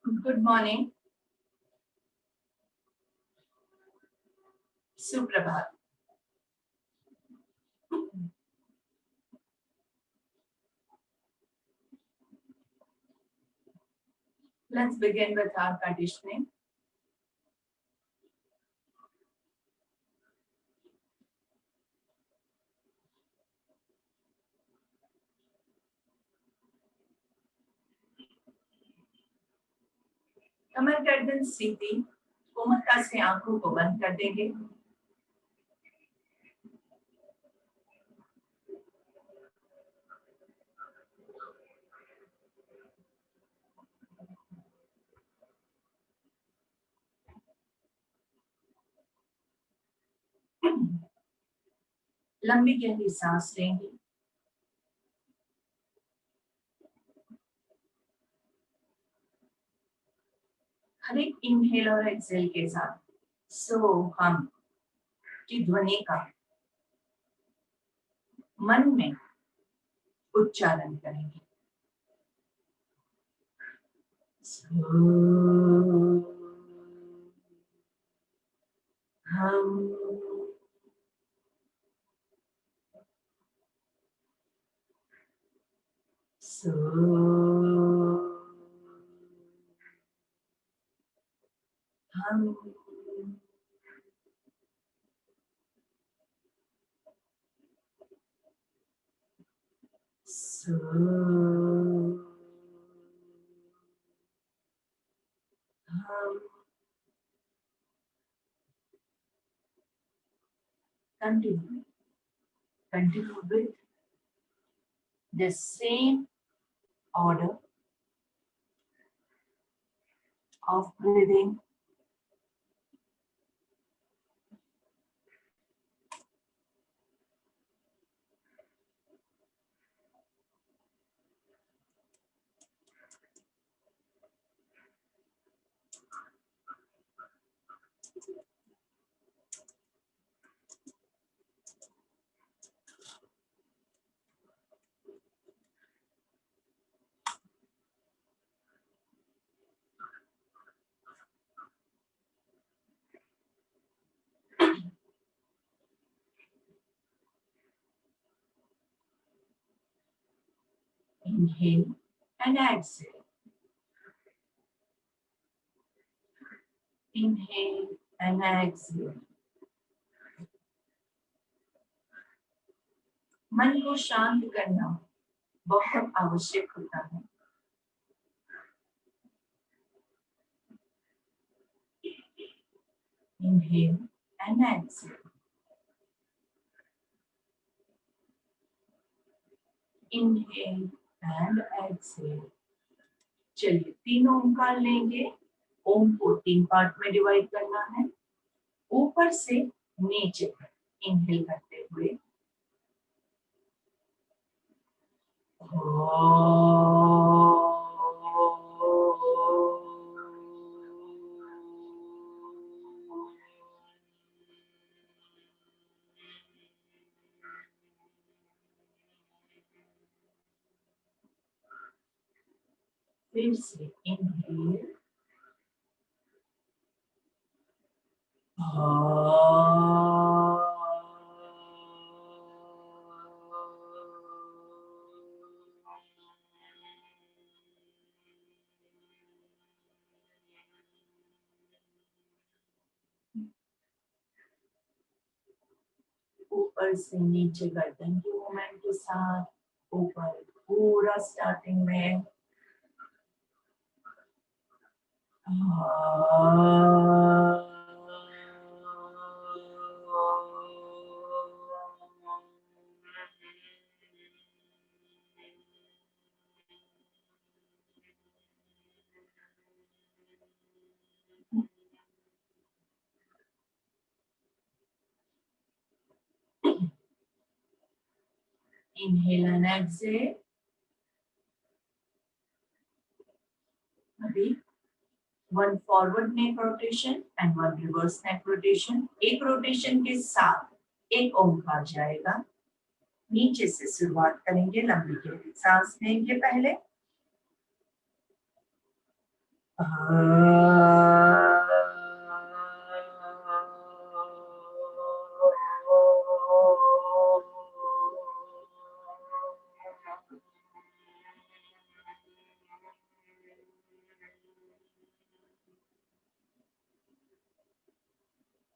Good morning. Suprabhat. Let's begin with our conditioning. कमर गर्दन सीधी, कोमलता से आंखों को बंद कर देंगे। लंबी गहरी सांस लेंगे। हर एक इनहेल और एक्सहेल के साथ सो हम की ध्वनि का मन में उच्चारण करेंगे। हम हम continue with the same order of breathing. Inhale and exhale. Inhale and exhale. मन को शांत करना बहुत आवश्यक होता है। Inhale and exhale. Inhale and exhale. चलिए तीनों ओंकार लेंगे। ओम को 3 पार्ट में डिवाइड करना है। ऊपर से नीचे तक इनहेल करते हुए फिर से इनहेल ऊपर से नीचे गर्दन की मूवमेंट के साथ ऊपर पूरा स्टार्टिंग में inhale and exhale. अभी 1 forward neck rotation and 1 reverse neck rotation. एक रोटेशन के साथ एक ओंकार जाएगा। नीचे से शुरुआत करेंगे। लंबी गहरी सांस लेंगे पहले।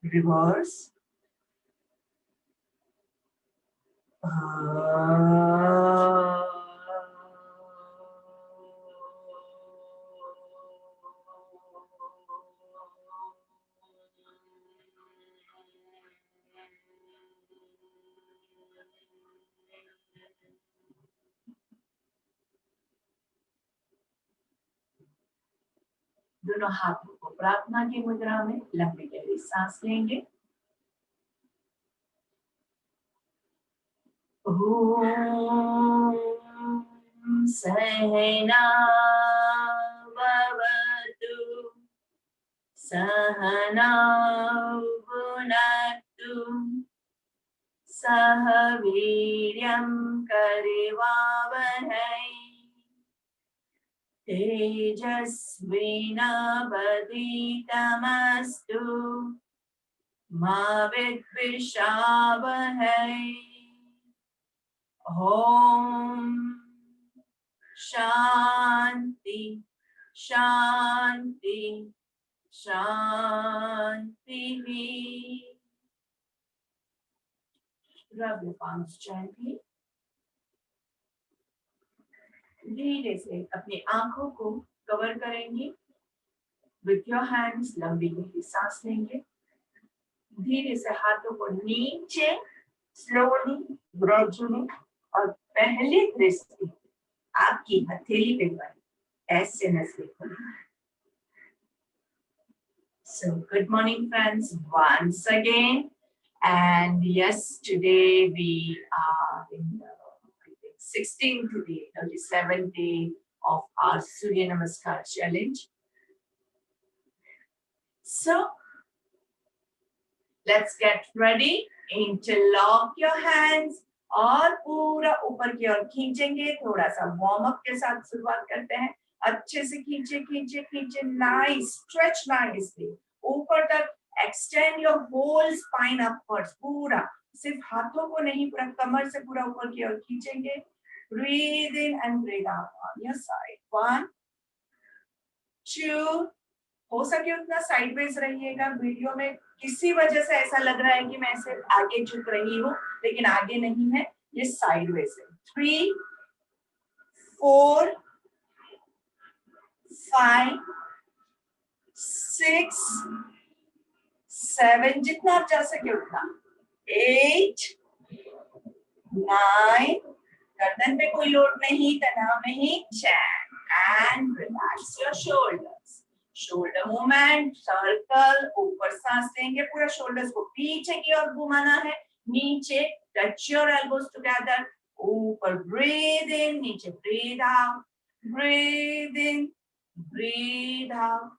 Reverse. दोनों हाथों को प्रार्थना की मुद्रा में लंबी गहरी सांस लेंगे। ओम सहना भवतु सहना भुनक्तु सह वीर्यं करवावहै तेजस्विनावधीतमस्तु मा विद्विषावहै। ओम शांति शांति शांति। Rub your palms gently. धीरे से अपनी आंखों को कवर करेंगे with your hands. लंबी गहरी सांस लेंगे। धीरे से हाथों को नीचे slowly gradually और पहले दृष्टि आपकी हथेली पे लगाएं। ऐसे नजरें खोलें। So good morning friends once again, and yes, today we are in the 16th day, 37th day of our Surya Namaskar challenge. So let's get ready. Interlock your hands और पूरा ऊपर की ओर खींचेंगे। थोड़ा सा वार्म अप के साथ शुरुआत करते हैं। अच्छे से खींचे खींचे खींचे। नाइस स्ट्रेच नाइसली ऊपर तक। Extend your whole spine upwards. पूरा सिर्फ हाथों को नहीं, पूरा कमर से पूरा ऊपर की ओर खींचेंगे। Breathe in and breathe out on your side. 1 2। हो सके उतना साइडवेज रहिएगा। वीडियो में किसी वजह से ऐसा लग रहा है कि मैं ऐसे आगे झुक रही हूँ, लेकिन आगे नहीं है, ये साइडवेज है। 3 4 5 6 7, जितना आप जा सके उतना। 8 9, गर्दन पे कोई लोड नहीं, तनाव नहीं। 10 and relax your shoulders. Shoulder movement, circle. ऊपर सांस लेंगे, पूरा शोल्डर्स को पीछे की ओर घुमाना है। नीचे टच योर एल्बोज टुगेदर। ऊपर ब्रीथ इन, नीचे breathe out, breathe in, breathe out,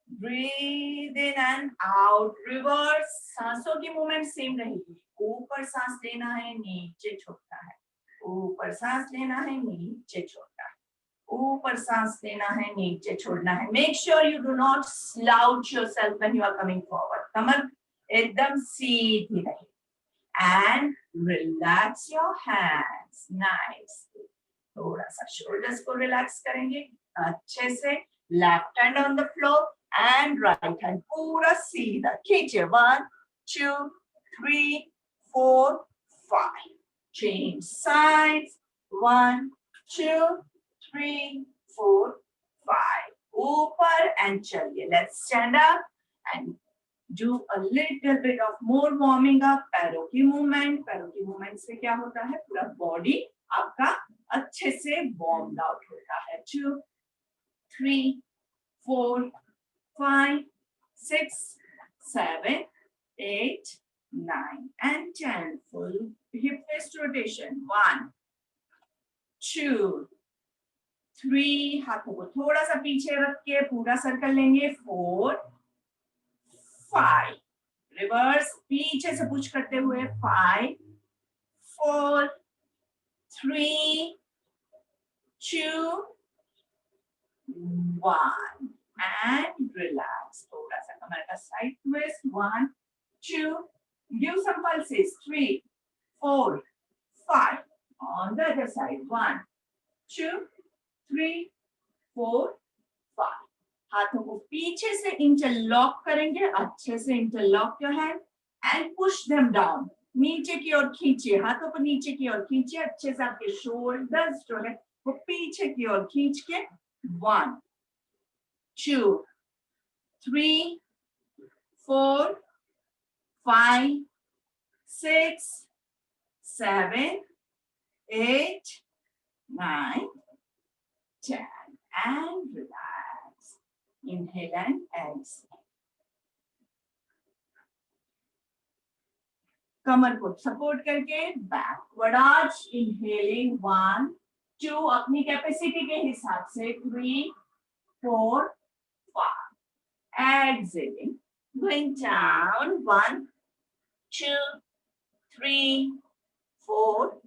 breathe in and out. Reverse सांसों की मूवमेंट सेम रहेगी। ऊपर सांस लेना है, नीचे छोड़ना है। ऊपर सांस लेना है, नीचे छोड़ना है। ऊपर सांस लेना है, नीचे छोड़ना है। Make sure you do not slouch yourself when you are coming forward. कमर एकदम सीधी रहे। And relax your hands. Nice. थोड़ा सा शोल्डर्स को रिलैक्स करेंगे अच्छे से। Left hand on the floor and right hand पूरा सीधा खींचे। 1 2 3 4 5। Change sides. 1 2 3 4 5। ऊपर एंड चलिए। Let's stand up and do a little bit of more warming up. पैरों की मूवमेंट। पैरों की मूवमेंट से क्या होता है, पूरा बॉडी आपका अच्छे से वार्म आउट होता है। 2 3 4 5 6 7 8 9 and 10. Full hip twist rotation. 1 2 3। हाथों को थोड़ा सा पीछे रख के पूरा सर्कल लेंगे। 4 5। रिवर्स पीछे से पुश करते हुए। 5 4 3 2 1। and relax. थोड़ा सा कमर का side twist. 1, 2. Give some pulses. 3, 4, 5. On the other side. 1, 2, 3, 4, 5. हाथों को पीछे से इंटरलॉक करेंगे. अच्छे से interlock your hand and push them down. नीचे की ओर खींचिए. हाथों को नीचे की ओर खींचिए. अच्छे से आपके शोल्डर्स जो है वो पीछे की ओर खींच के. 1, 2, 3, 4, 5, 6, 7, 8, 9, 10. And relax. Inhale and exhale. कमर को सपोर्ट करके बैकवर्ड आर्च. इनहेलिंग 1, 2. अपनी कैपेसिटी के हिसाब से 3, 4, 5. Exhaling, going down. 1, 2, 3, 4,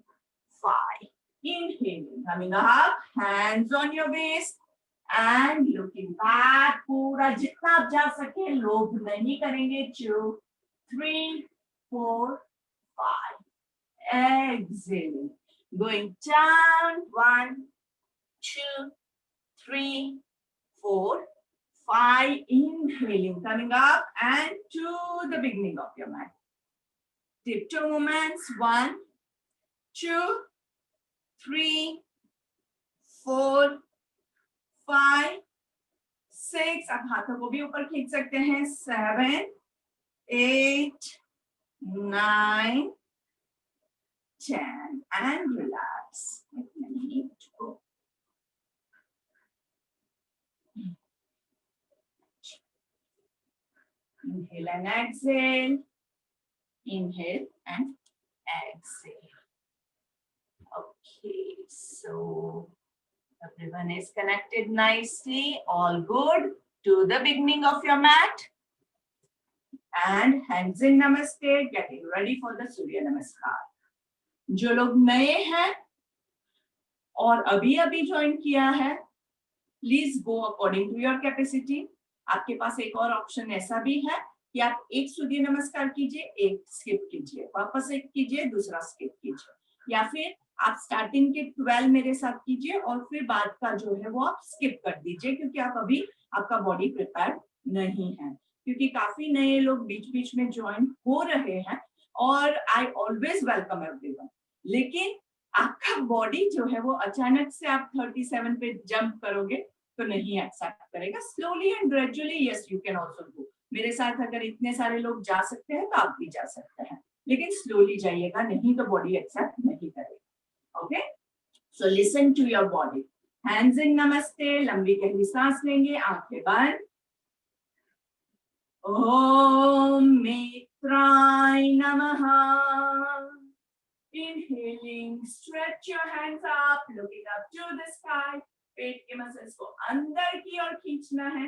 5. Inhaling, coming up, hands on your waist and looking back. पूरा जितना आप जा सके लोभ नहीं करेंगे. 2, 3, 4, 5. Exhaling, going down. 1, 2, 3, 4, 5. Inhaling, coming up and to the beginning of your mat. Tiptoe movements. 1, 2, 3, 4, 5, 6. आप हाथों को भी ऊपर खींच सकते हैं. 7, 8, 9, 10. And relax. Inhale and exhale. Inhale and exhale. Okay, so everyone is connected nicely. All good. To the beginning of your mat. And hands in namaste. Getting ready for the Surya Namaskar. जो लोग नए हैं और अभी अभी join किया है, please go according to your capacity. आपके पास एक और ऑप्शन ऐसा भी है कि आप एक सूर्य नमस्कार कीजिए, एक स्किप कीजिए, वापस एक कीजिए, दूसरा स्किप कीजिए, या फिर आप स्टार्टिंग के 12 मेरे साथ कीजिए और फिर बाद का जो है वो आप स्किप कर दीजिए, क्योंकि आप अभी आपका बॉडी प्रिपेयर नहीं है. क्योंकि काफी नए लोग बीच बीच में ज्वाइन हो रहे हैं और आई ऑलवेज वेलकम एवरीवन. लेकिन आपका बॉडी जो है वो अचानक से आप 37 पे जंप करोगे तो नहीं एक्सेप्ट करेगा. Slowly and gradually yes you can also go. मेरे साथ अगर इतने सारे लोग जा सकते हैं तो आप भी जा सकते हैं, लेकिन स्लोली जाइएगा, नहीं तो बॉडी एक्सेप्ट नहीं करेगा. Okay, so listen to your body. Hands in namaste. लंबी गहरी सांस लेंगे, आंखें बंद. ओम मित्राय नमः. Inhaling, stretch your hands up, looking up to the sky. पेट के मसल्स को अंदर की ओर खींचना है.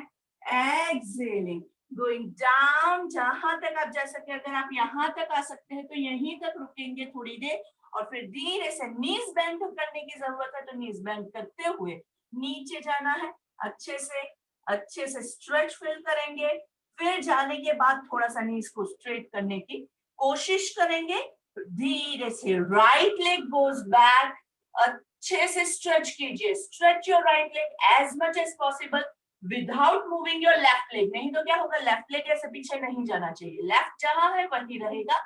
Exhaling, going down. जहां तक आप जा सकते हैं. अगर आप यहां तक आ सकते हैं तो यहीं तक रुकेंगे थोड़ी देर और फिर धीरे से नीज बेंड करने की जरूरत है तो नीज बेंड करते हुए नीचे जाना है. अच्छे से स्ट्रेच फील करेंगे. फिर जाने के बाद थोड़ा सा नीज को स्ट्रेट करने की कोशिश करेंगे. धीरे से राइट लेग गोज बैक. अच्छे से स्ट्रेच कीजिए. Stretch your right leg as much as possible without moving your left leg. नहीं तो क्या होगा, लेफ्ट लेग ऐसे पीछे नहीं जाना चाहिए. लेफ्ट जहां है वहीं रहेगा.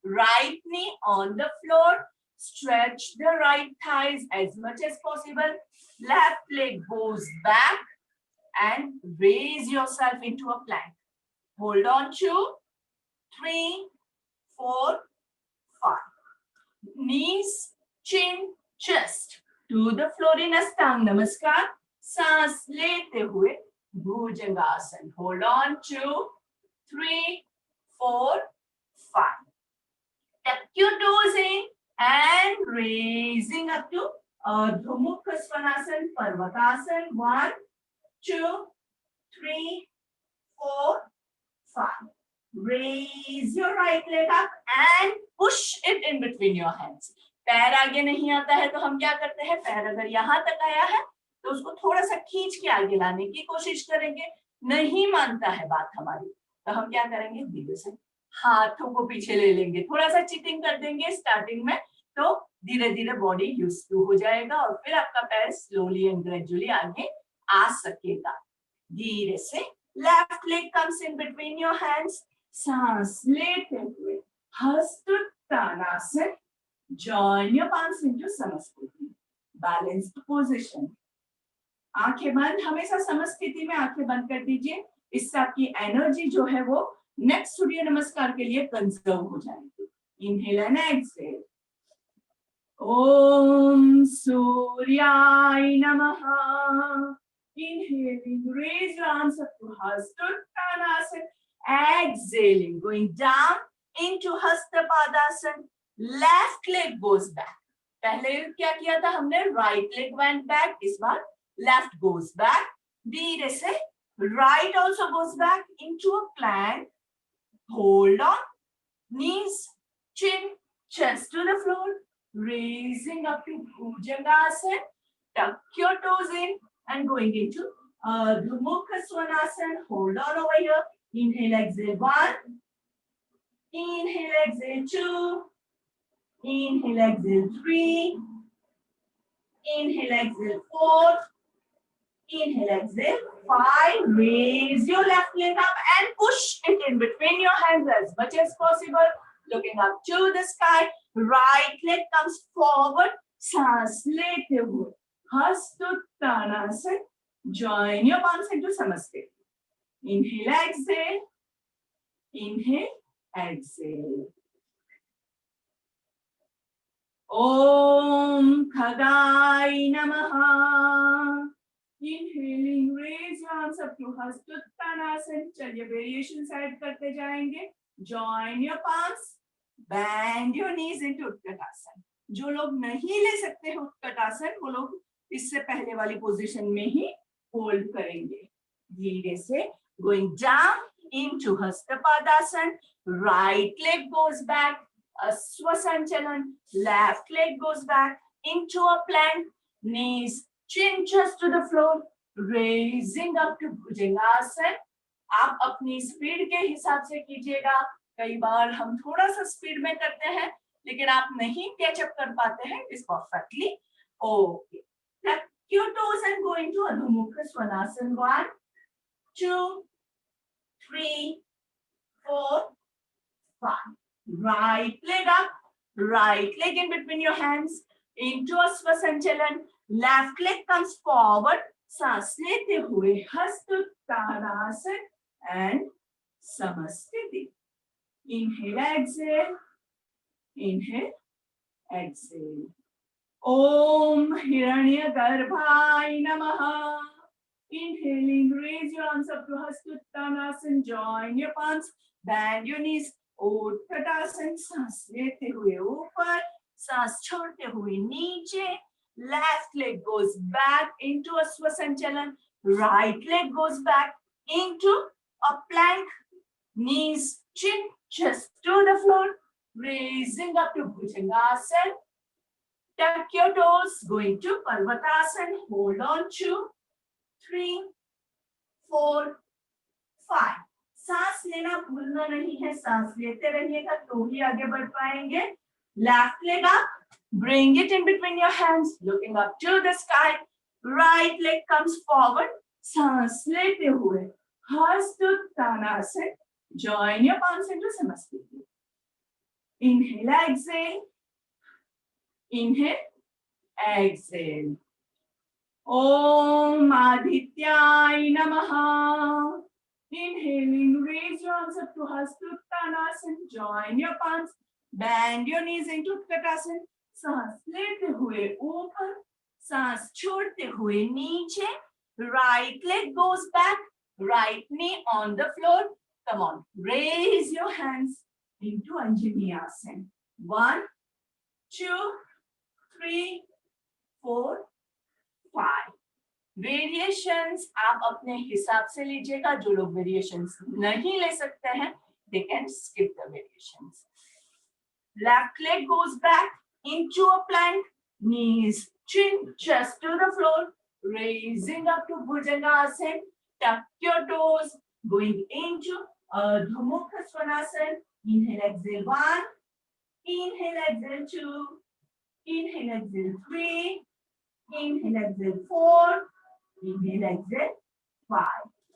Right knee on the floor. Stretch the right thighs as much as possible. Left leg goes back and raise yourself into a plank. Hold on. 2, 3, 4, 5. Knees, chin, chest to the floor in Astang Namaskar. सांस लेते हुए भुजंगासन. Hold on. 2, 3, 4, 5. Tuck your toes in and raising up to Ardha Mukha Svanasana, Parvatasan. 1, 2, 3, 4, 5. Raise your right leg up and push it in between your hands. पैर आगे नहीं आता है तो हम क्या करते हैं, पैर अगर यहाँ तक आया है तो उसको थोड़ा सा खींच के आगे लाने की कोशिश करेंगे। नहीं मानता है बात हमारी, तो हम क्या करेंगे, धीरे से हाथों को पीछे ले लेंगे, थोड़ा सा चीटिंग कर देंगे स्टार्टिंग में, तो धीरे धीरे बॉडी यूज टू हो जाएगा और फिर आपका पैर स्लोली एंड ग्रेजुअली आगे आ सकेगा। धीरे से left leg comes in between your hands, सांस लेते हुए हस्तोत्तानासन, join your palms into समस्थिति, balanced position। आंखें बंद, हमेशा समस्थिति में आंखें बंद कर दीजिए, इससे आपकी एनर्जी जो है वो नेक्स्ट सूर्य नमस्कार के लिए कंजर्व हो जाएगी। Inhale and exhale. ओम सूर्याय नमः। Inhaling, raise your arms up to Hastottanasana. Exhaling, going down into Hastapadasana. Left leg goes back. पहले क्या किया था हमने, right leg went back, इस बार left goes back. धीरे से right also goes back into a plank. Hold on, knees, chin, chest to the floor, raising up to Bhujangasana. Tuck your toes in and going into Ardha Mukha Svanasana. Hold on over here. Inhale, exhale 1. Inhale, exhale 2. Inhale, exhale 3. Inhale, exhale 4. Inhale, exhale 5. Raise your left leg up and push it in between your hands as much as possible. Looking up to the sky. Right leg comes forward. सांस लेते हुए हस्तोत्तानासन, join your palms into Samasthiti. Inhale, exhale. Inhale, exhale. Om Khagay Namaha. Inhaling, raise your arms up to Hastottanasana. चलिए variations add करते जाएंगे. Join your palms. Bend your knees into Utkatasana. जो लोग नहीं ले सकते हैं उत्कटासन, वो लोग इससे पहले वाली पोजीशन में ही होल्ड करेंगे। धीरे से going down into Hastapadasana. Right leg goes back. Aswasanchalan. Left leg goes back into a plank. Knees, chin just to the floor. Raising up to Bhujangasana. आप अपनी स्पीड के हिसाब से कीजिएगा। कई बार हम थोड़ा सा स्पीड में करते हैं, लेकिन आप नहीं कैचअप कर पाते हैं, इस perfectly okay. Tuck your toes and go into Ardha Mukha Svanasana. 1, 2, 3, 4, 5. Right leg up, right leg in between your hands into a Swasanchalan. Left leg comes forward. सांस लेते हुए हस्तोत्तानासन and Samasthiti. Inhale, exhale. Inhale, exhale. Om Hiranyagarbhai Namaha. Inhaling, raise your arms up to Hastottanasana. Join your palms, bend your knees. Utkatasana. सांस लेते हुए ऊपर, सांस छोड़ते हुए नीचे. Left leg goes back into a Swasanchalan. Right leg goes back into a plank. Knees, chin, chest to the floor. Raising up to Bhujangasana. Tuck your toes, going to Parvatasana. Hold on, 2, 3, 4, 5. सांस लेना भूलना नहीं है, सांस लेते रहिएगा तो ही आगे बढ़ पाएंगे। Left leg up, bring it in between your hands, looking up to the sky. Right leg comes forward. सांस लेते हुए हस्तोत्तानासन. Join your palms into Samasthiti. Inhale, exhale. Inhale, exhale. Om Adityay Namaha. Inhaling, raise your arms up to Hastottanasana. Join your palms. Bend your knees into Utkatasana. सांस लेते हुए ऊपर, सांस छोड़ते हुए नीचे. Right leg goes back. Right knee on the floor. Come on, raise your hands into Anjaneyasana. 1, 2, 3, 4, 5. Variations आप अपने हिसाब से लीजिएगा। जो लोग variations नहीं ले सकते हैं, they can skip the variations. Left leg goes back into a plank. Knees, chin, chest to the floor. raising up to Bhujangasana, tuck your toes, going into Ardha Mukha Svanasana. Inhale, exhale, 1. Inhale, exhale, 2. Inhale, exhale, 3. Inhale, exhale, 4. Inhale, exhale, 5.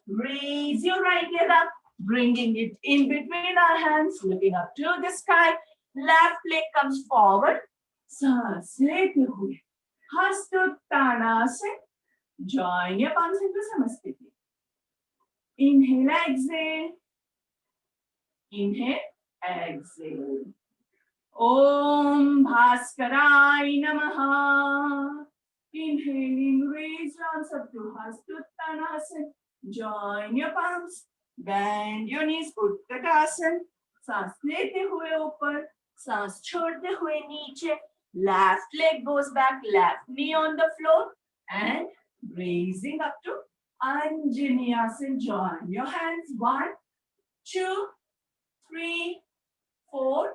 Raise your right leg up, bringing it in between our hands, looking up to the sky. Left leg comes forward. सांस लेते हुए हस्तोत्तानासन. Join your palms into Samasthiti. Inhale, exhale. Inhale, exhale. Om Bhaskarai Namaha. Inhaling, raise your arms up to Hastuttanasana. Join your palms. Bend your knees, Utkatasana. सांस लेते हुए ऊपर, सांस छोड़ते हुए नीचे. Left leg goes back, left knee on the floor, and raising up to Anjaneyasana. Join your hands. 1, 2, 3, 4,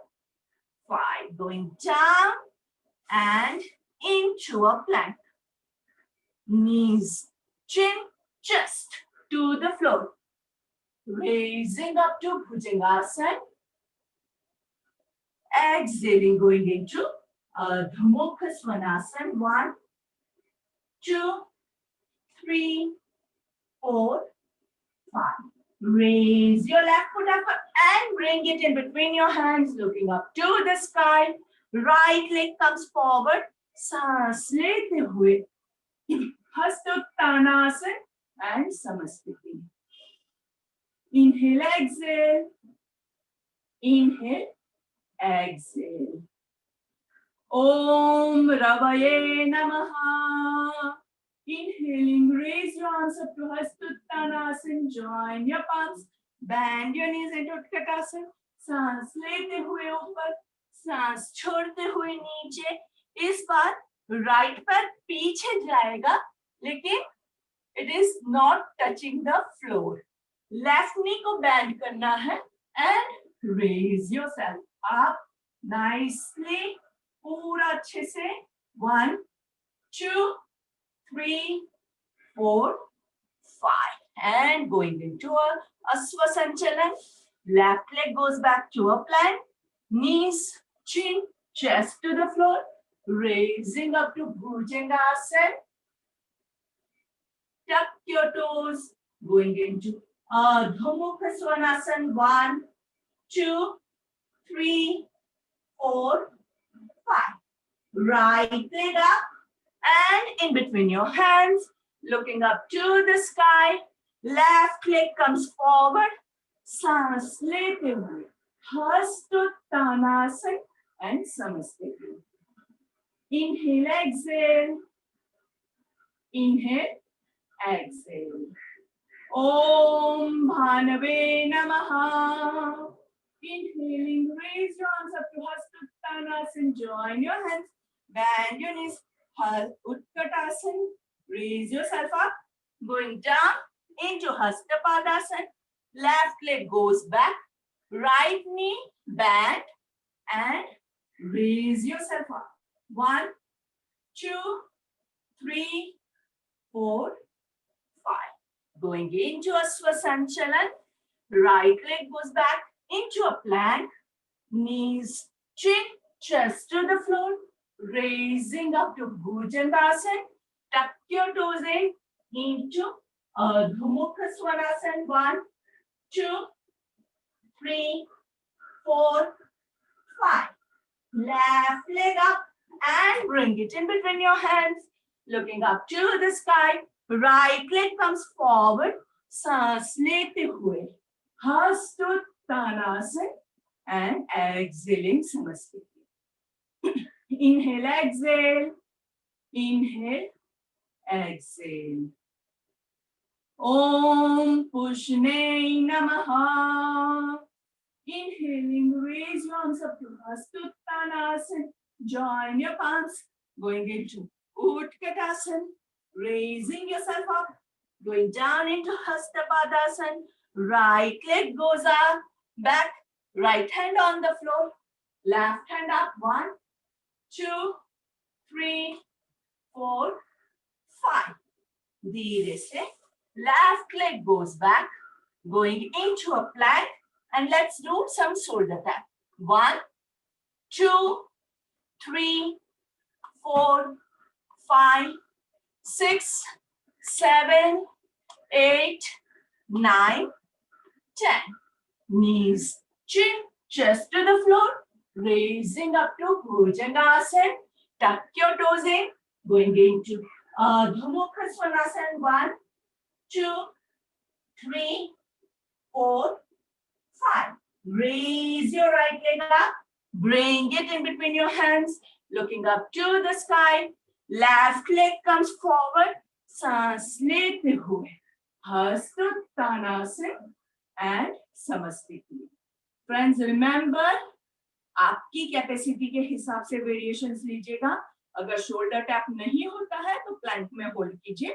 5. Going down and into a plank. Knees, chin, chest to the floor. Raising up to Bhujangasana. Exhaling, going into Ardha Mukha Svanasana. 1, 2, 3, 4, 5. Raise your left foot up and bring it in between your hands, looking up to the sky. Right leg comes forward. सांस लेते हुए हस्तोत्तानासन and Samasthiti. Inhale, exhale. Inhale, exhale. Om Ravaye Namaha. Inhaling, raise your arms up to Hastuttanasana. Join your palms. Bend your knees into Utkatasana. सांस लेते हुए ऊपर, सांस छोड़ते हुए नीचे. इस बार राइट पैर पीछे जाएगा, लेकिन it is not touching the floor. Left knee को bend करना है and raise yourself up nicely. पूरा अच्छे से. 1, 2, 3, 4, 5. And going into a Asvasanchalan. Left leg goes back to a plank. Knees, chin, chest to the floor. Raising up to Bhujangasana. Tuck your toes. Going into Ardha Mukha Svanasana. 1, 2, 3, 4, 5. Right leg up and in between your hands, looking up to the sky. Left leg comes forward. सांस लेते हुए हस्तोत्तानासन and Samasthiti. Inhale, exhale. Inhale, exhale. Om Bhanave Namaha. Inhaling, raise your arms up to Hastuttanasana. Join your hands. Bend your knees. Utkatasana. Raise yourself up. Going down into Hastapadasana. Left leg goes back. Right knee bend and raise yourself up. 1, 2, 3, 4, 5. Going into a Svasanchalan. Right leg goes back into a plank. Knees, chin, chest to the floor. Raising up to Bhujangasana. Tuck your toes in into Ardha Mukha Svanasana. 1, 2, 3, 4, 5. Left leg up and bring it in between your hands. Looking up to the sky. Right leg comes forward. सांस लेते हुए Hastuttanasana and exhaling Samasthiti. Inhale, exhale. Inhale, exhale. Om Pushne Namaha. Inhaling, raise your arms up to Hastuttanasana. Join your palms. Going into Utkatasana. Raising yourself up. Going down into Hastapadasana. Right leg goes up, back. Right hand on the floor. Left hand up. 1, 2, 3, 4, 5. धीरे से left leg goes back, going into a plank, and let's do some shoulder tap. 1, 2, 3, 4, 5, 6, 7, 8, 9, 10. Knees, chin, chest to the floor, raising up to Bhujangasana. Tuck your toes in, going into Ardha Mukha Svanasana. 1, 2, 3, 4, 5. Raise your right leg up, bring it in between your hands, looking up to the sky. Left leg comes forward, सांस लेते हुए हस्तोत्तानासन and Samasthiti. Friends, remember, आपकी capacity के हिसाब से variations लीजिएगा. अगर shoulder tap नहीं होता है तो प्लैंक में होल्ड कीजिए.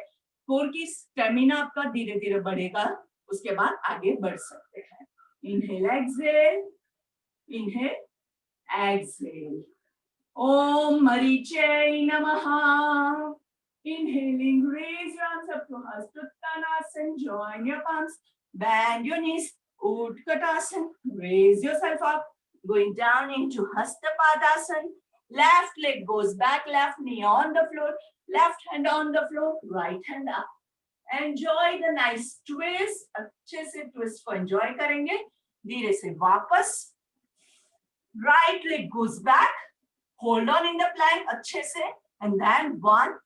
कोर की स्टेमिना आपका धीरे धीरे बढ़ेगा, उसके बाद आगे बढ़ सकते हैं. Inhale exhale, inhale exhale. ओम मरीचे नमः. Inhaling, raise your arms up to Hastuttanasana. Join your palms, bend your knees. Utkatasana, raise yourself up, going down into Hastapadasana. Left leg goes back, left knee on the floor, left hand on the floor, right hand up. Enjoy the nice twist. अच्छे से twist को enjoy करेंगे. धीरे से वापस. Right leg goes back. Hold on in the plank अच्छे से. And then 1,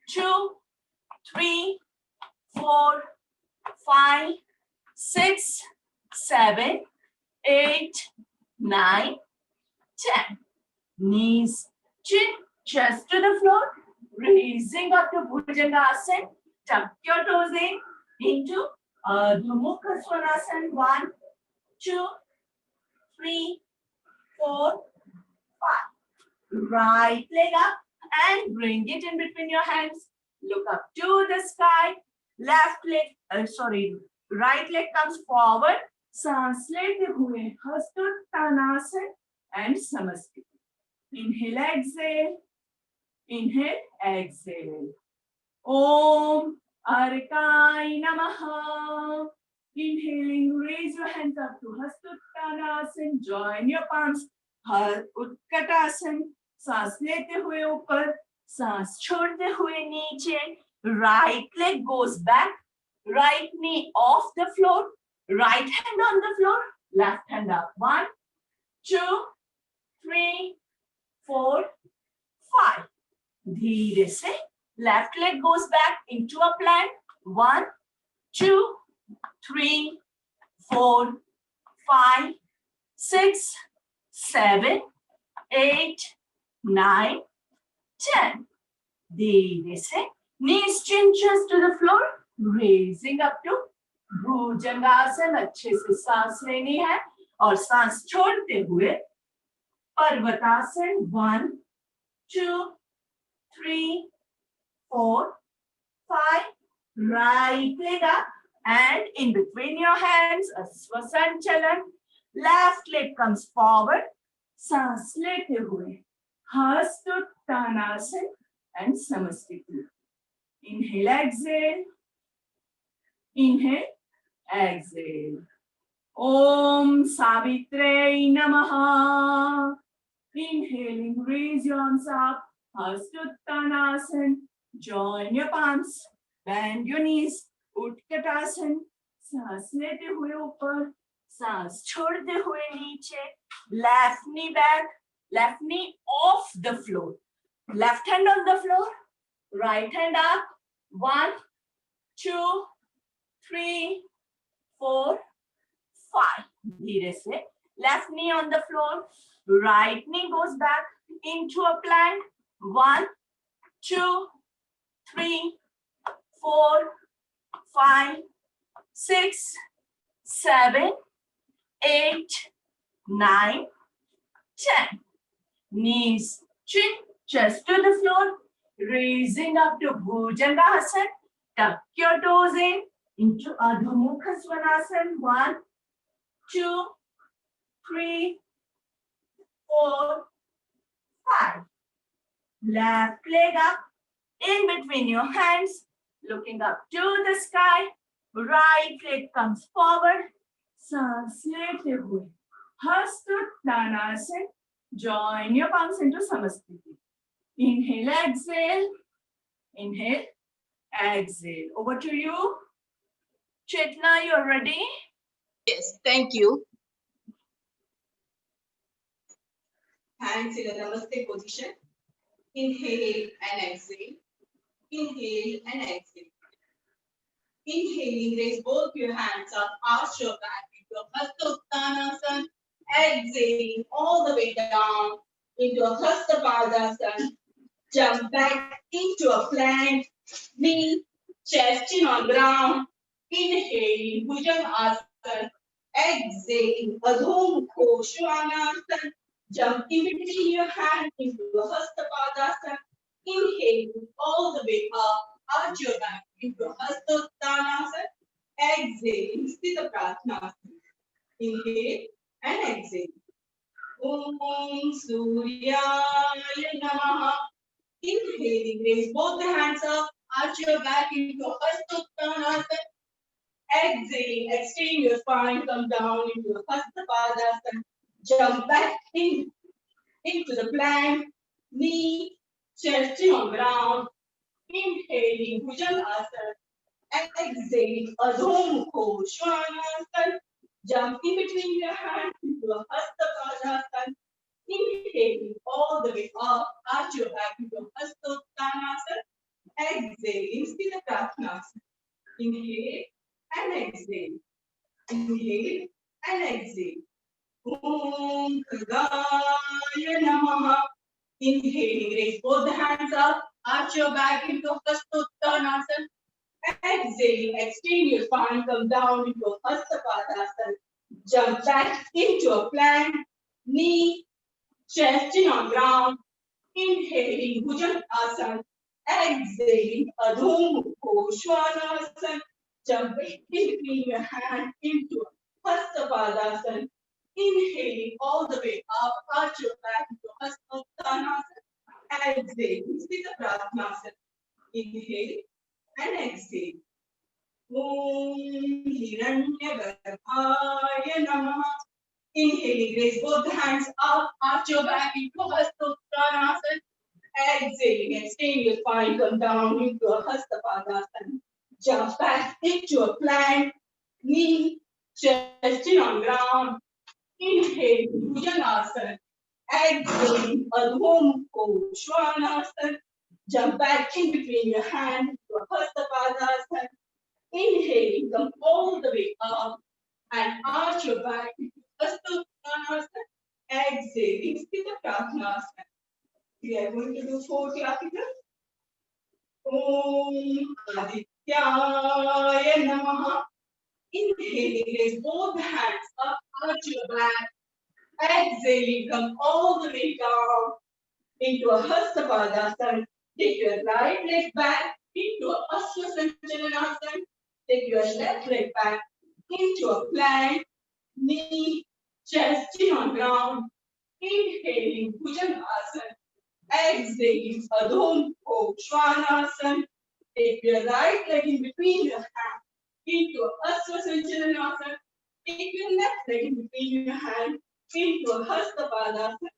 2, 3, 4, 5, 6, 7, 8, 9, 10. Knees, chin, chest to the floor, raising up to Bhujangasana. Tuck your toes in into Ardha Mukha Svanasana. 1, 2, 3, 4, 5. Right leg up and bring it in between your hands. Look up to the sky. Right leg comes forward. सांस लेते हुए हस्तोत्तानासन and Samasthiti. Inhale, exhale. Inhale, exhale. Om Arkai Namaha. Inhaling, raise your hands up to Hastuttanasana. Join your palms. Utkatasana. सांस लेते हुए ऊपर, सांस छोड़ते हुए नीचे. Right leg goes back, right knee off the floor, right hand on the floor, left hand up. 1, 2, 3, 4, 5. धीरे से left leg goes back into a plank. 1, 2, 3, 4, 5, 6, 7, 8, 9, 10. धीरे से knees, chin, chest to the floor, raising up to Bhujangasana. अच्छे से सांस लेनी है और सांस छोड़ते हुए पर्वतासन. 1, 2, 3, 4, 5. Right leg up and in between your hands a Swasanchalan. Left leg comes forward. सांस लेते हुए Hastuttanasana and Samasthiti. Inhale, exhale. Inhale, exhale. Om Savitre Namaha. Inhaling, raise your arms up. Hastuttanasana. Join your palms. Bend your knees. Utkatasana. सांस लेते हुए ऊपर, सांस छोड़ते हुए नीचे. Left knee back, left knee off the floor. Left hand on the floor, right hand up. 1, 2, 3, 4, 5. धीरे से left knee on the floor, right knee goes back into a plank. 1, 2, 3, 4, 5, 6, 7, 8, 9, 10. Knees, chin, chest to the floor, raising up to Bhujangasana. Tuck your toes in into Ardha Mukha Svanasana. 1, 2, 3, 4, 5. Left leg up in between your hands. looking up to the sky, right leg comes forward, सांस लेते हुए हस्तोत्तानासन. Join your palms into Samasthiti. Inhale, exhale. Inhale, exhale. Over to you. Chetna, you're ready? Yes, thank you. Hands in a namaste position. Inhale and exhale. Inhale and exhale. Inhaling, raise both your hands up, arch your back into a Hastottanasana. Exhaling all the way down into a Hastapadasana. Jump back into a plank, knee, chest in on ground. Inhaling, Bhujangasana. Exhaling, Adho Mukha Svanasana. Jump in between your hands into a Hastapadasana. Inhaling all the way up, arch your back into a Hastottanasana. Exhaling, Sthita Pratnasana. Inhale and exhale. Om Suryaya Namaha. Inhaling, raise both the hands up, arch your back into Hastottanasana. Exhaling, extend your spine, come down into Hastapadasana. Jump back into the plank, knee, chest in on ground. Inhaling, Bhujangasana. Exhaling, Adho Mukha Svanasana. Jump in between your hands into a Hastapadasana. Inhaling all the way up, arch your back into Hastottanasana. Exhaling, Sthita Pratnasana. Inhale and exhale. Inhale and exhale. Om Khagaya Namaha. Inhaling, raise both the hands up, arch your back into Hastottanasana. Exhaling, extend your spine, come down into Hastapadasana. Jump back into a plank, knee, chest in on ground. Inhaling, Bhujangasana. Exhaling, Adho Mukha Svanasana. Jump in between your hands into Hastapadasana. Inhaling all the way up, arch your back into Hastottanasana. Exhaling, Sthita Pratnasana. Inhale and exhale. Om Hiranyagarbhaya Namaha. Inhaling, raise both the hands up, arch your back into Hastottanasana. Exhaling, extend your spine, come down into a Hastapadasana. Jump back into a plank, knee, chest in on ground. Inhaling, Bhujangasana. Exhaling, Adho Mukha Svanasana. Jump back in between your hands into a Hastapadasana. Inhaling, come all the way up and arch your back into Hastottanasana. Exhaling, Sthita Pratnasana. We are going to do 4 classical. Om Adityaya Namaha. Inhaling, raise both hands up, arch your back. Exhaling, come all the way down into a Hastapadasana. Take your right leg back into a Aswasanchalanasana. Take your left leg back into a plank, knee, chest in on ground. Inhaling, Bhujangasana. Exhaling, Adho Mukha Svanasana. Take your right leg in between your hands into a Aswasanchalanasana. Take your left leg in between your hands into a Hastapadasana.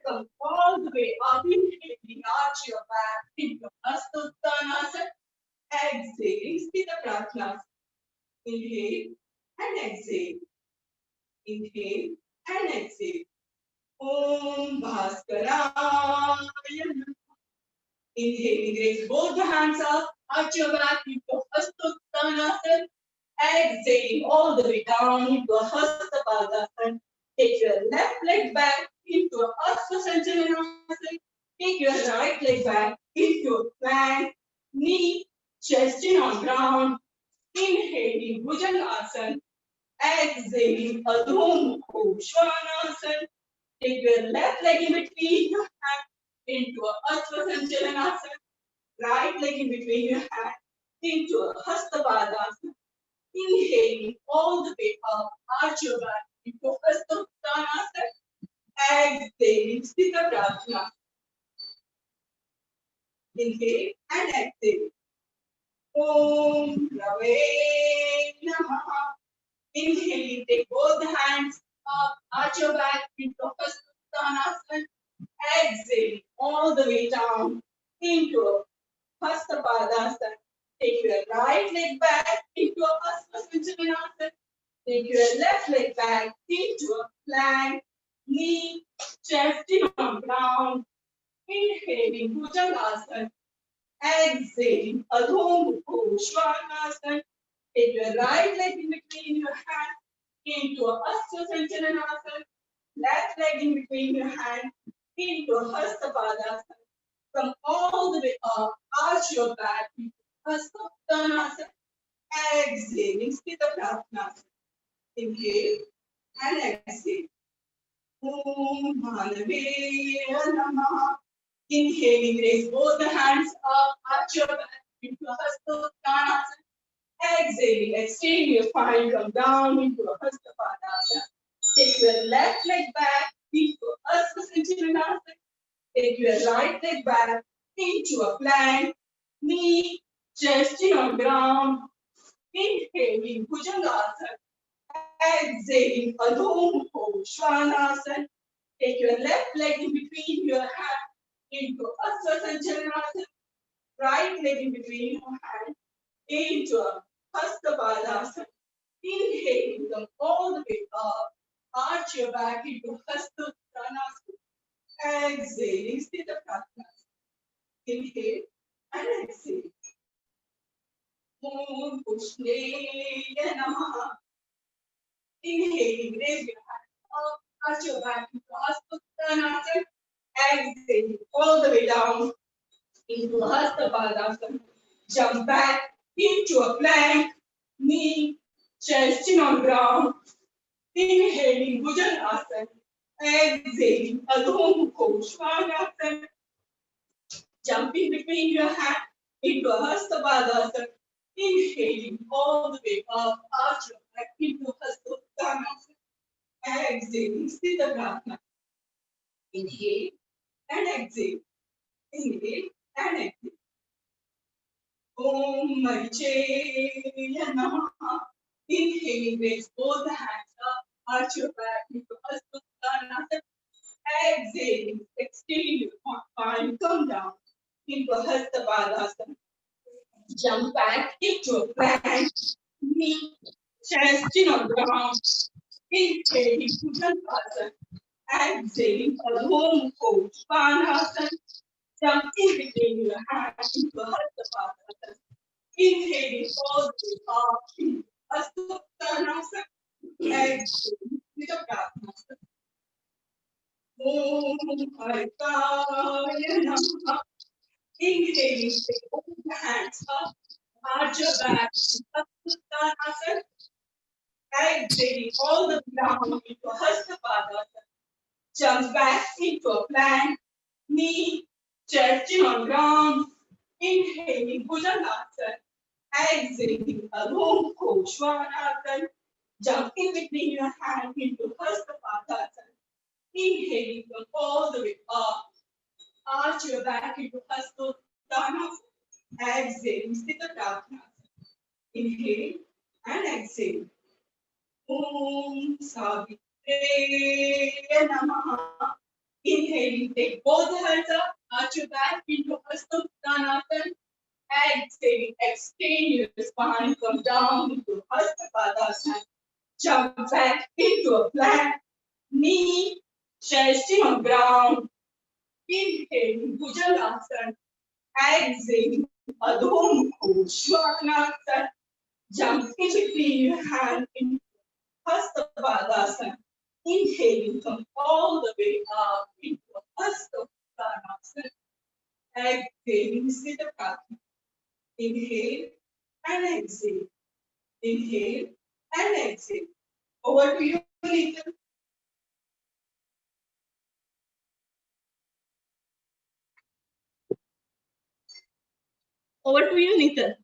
Come all the way up, inhaling, arch your back into Hastottanasana. Exhaling, Sthita Pratnasana. Inhale and exhale. Inhale and exhale. Om Bhaskaraya Namaha. Inhaling, raise both the hands up, arch your back into Hastottanasana. Exhaling all the way down into a Hastapadasana. Take your left leg back into a Aswasanchalanasana. Take your right leg back into a plank, knee, chest in on ground. Inhaling, Bhujangasana. Exhaling, Adho Mukha Svanasana. Take your left leg in between your hands into a Aswasanchalanasana. Right leg in between your hands into a Hastapadasana. Inhaling all the way up, arch your back into Hastottanasana. Exhaling, Sthita Pratnasana. Inhale and exhale. Om Rave Namaha. Inhaling, take both the hands up, arch your back into Hastasana. Exhale all the way down into Hastapadasana. Take your right leg back into a Hastasana. Take your left leg back into a plank. Knee, chest in on ground. Inhaling Bhujangasana. Exhaling Adho Mukha Svanasana. Take your right leg in between your hands into a Hastasana. Left leg in between your hands into a Hastapadasana. Come all the way up, arch your back into Hastasana. Exhaling Sthita Prasnasana. Inhale and exhale. Om Mahavira Namaha. Inhaling, raise both the hands up, arch your back into Hastasana. Exhaling, extend your spine, come down into a Hastapadasana. Take your left leg back into Hastasana. Take your right leg back into a plank. Knee, chest in on ground. Inhaling, Bhujangasana. Exhaling, Adho Mukha Svanasana. Take your left leg in between your hands into Hastasana. Right leg in between your hands into a Hastapadasana. Inhaling, come all the way up. Arch your back into Hastasana. Exhaling, Sthita Prasnasana. Inhale and exhale. Om Pushnaya Namaha. Inhaling, raise your hand up, arch your back into Hastasana. Exhaling all the way down into Hastapadasana. Jump back into a plank, knee, chest in on ground. Inhaling Bhujangasana. Exhaling Adho Mukha Svanasana. Jumping between your hands into a Hastapadasana. Inhaling all the way up, arch your back into Hastapadasana. Exhaling Sthita Prasnasana. Inhale and exhale. Inhale and exhale. Om Marichaya Namaha. Inhaling, raise both the hands up, arch your back into Hastasana. Exhaling, extend your spine, come down into Hastapadasana. Jump back into a plank, knee, chest in on ground. Inhaling, Bhujangasana. Exhaling, Adho Mukha Svanasana. Jump in between your hands into Hastapadasana. Inhaling all the way up into Hastasana. Exhaling, Sthita Prasnasana. Om Harikaya Namaha. Inhaling, take both the hands up, arch your back, Hastasana. Exhaling all the way down into Hastapadasana. Jump back into a plank, knee, chest in on ground. Inhaling Bhujangasana. Exhaling Adho Mukha Svanasana. Jump in between your hands into Hastapadasana. Inhaling from all the way up. Arch your back into Hastasana. Exhaling Sthita Prasnasana. Inhale and exhale. Om Savitri Namaha. Inhaling, take both the hands up, arch your back into Hastasana. Exhaling, extend your spine, come down into Hastapadasana. Jump back into a plank, knee, chest in on ground. Inhaling, Bhujangasana. Exhaling, Adho Mukha Svanasana. Jump in between your hands into Hastapadasana. Inhaling, come all the way up into Hastapadasana. Exhaling, Sthita Prasnasana. Inhale and exhale. Inhale and exhale. Over to you, Nathan. Over to you, Nathan.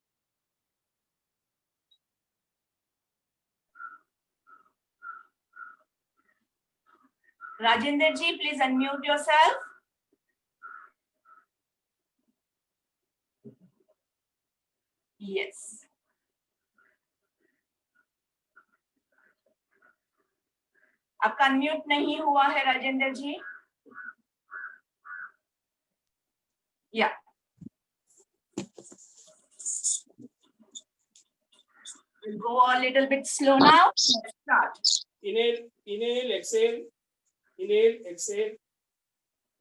Rajender ji, please unmute yourself. Yes. आपका unmute नहीं हुआ है राजेंद्र जी. Yeah. We'll go a little bit slow now. Let's start. Inhale, exhale. Inhale, exhale.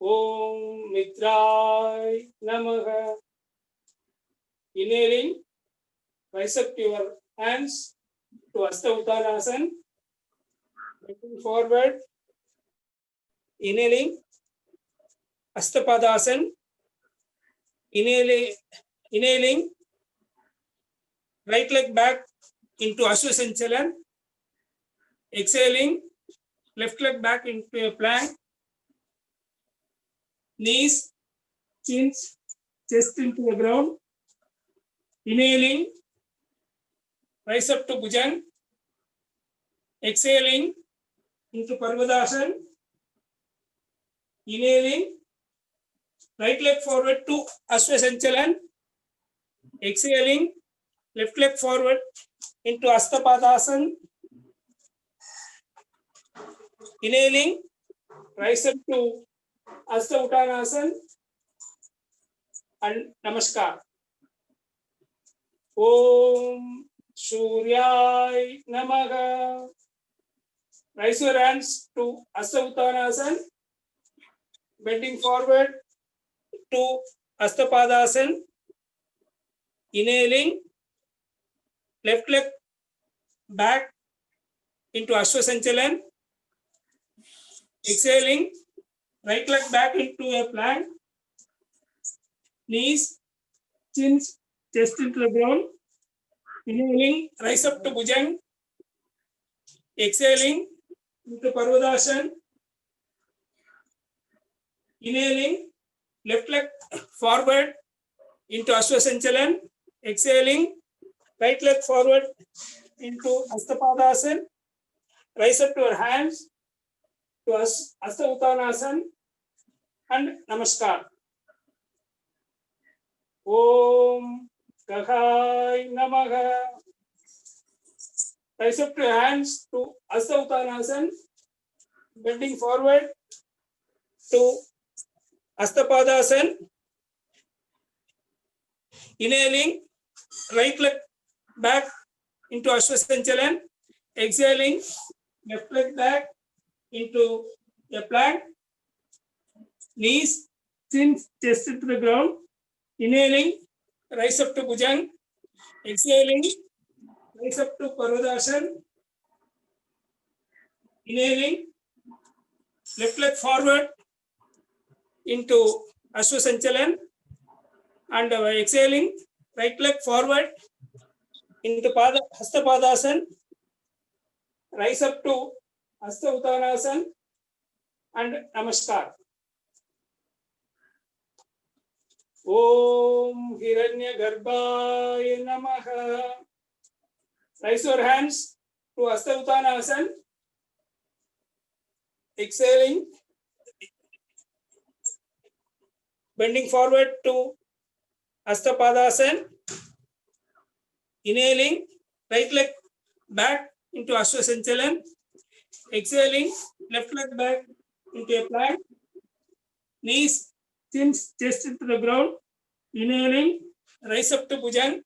Om Mitray Namaha. Inhaling, rise up your hands to Hasta Uttanasana. Looking forward. Inhaling, Hasta Padasana. Inhaling, right leg back into Ashwasanchalan. Exhaling, left leg back into a plank. Knees, chins, chest into the ground. Inhaling, rise up to Bhujang. Exhaling into Parvadasana. Inhaling, right leg forward to Ashwasanchalan. Exhaling, left leg forward into Astapadasana. Inhaling, rise up to Hasta Uttanasana and Namaskar. Om Suryay Namaha. Raise your hands to Hasta Uttanasana, bending forward to Astapadasana. Inhaling, left leg back into Ashwasanchalan. Exhaling, right leg back into a plank. Knees, chins, chest into the ground. Inhaling, rise up to Bhujang. Exhaling into Parvadasana. Inhaling, left leg forward into Ashwasanchalan. Exhaling, right leg forward into Astapadasana. Rise up to your hands to Hasta Uttanasana and Namaskar. Om Kahai Namaha. Rise up to your hands to Hasta Uttanasana, bending forward to Astapadasana. Inhaling, right leg back into Ashwasanchalan. Exhaling, left leg back into a plank. Knees, chins, chest to the ground. Inhaling, rise up to Bhujang. Exhaling, rise up to Parvadasana. Inhaling, left leg forward into Ashwasanchalan. And exhaling, right leg forward into Hasta Padasana. Rise up to Hasta Uttanasana and Namaskar. Om Hiranyagarbhaya Namaha. Raise your hands to Hasta Uttanasana. Exhaling, bending forward to Hasta Padasana. Inhaling, right leg back into Ashwasanchalan. Exhaling, left leg back into a plank. Knees, chins, chest into the ground. Inhaling, rise up to Bhujang.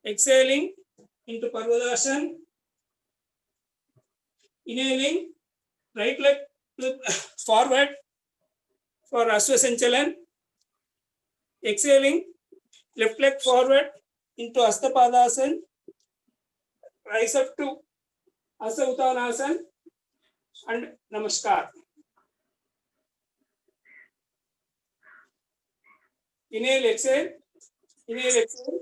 Exhaling into Parvadasana. Inhaling, right leg forward for Ashwasanchalan. Exhaling, left leg forward into Astapadasana. Rise up to Hasta Uttanasana and Namaskar. Inhale, exhale. Inhale, exhale.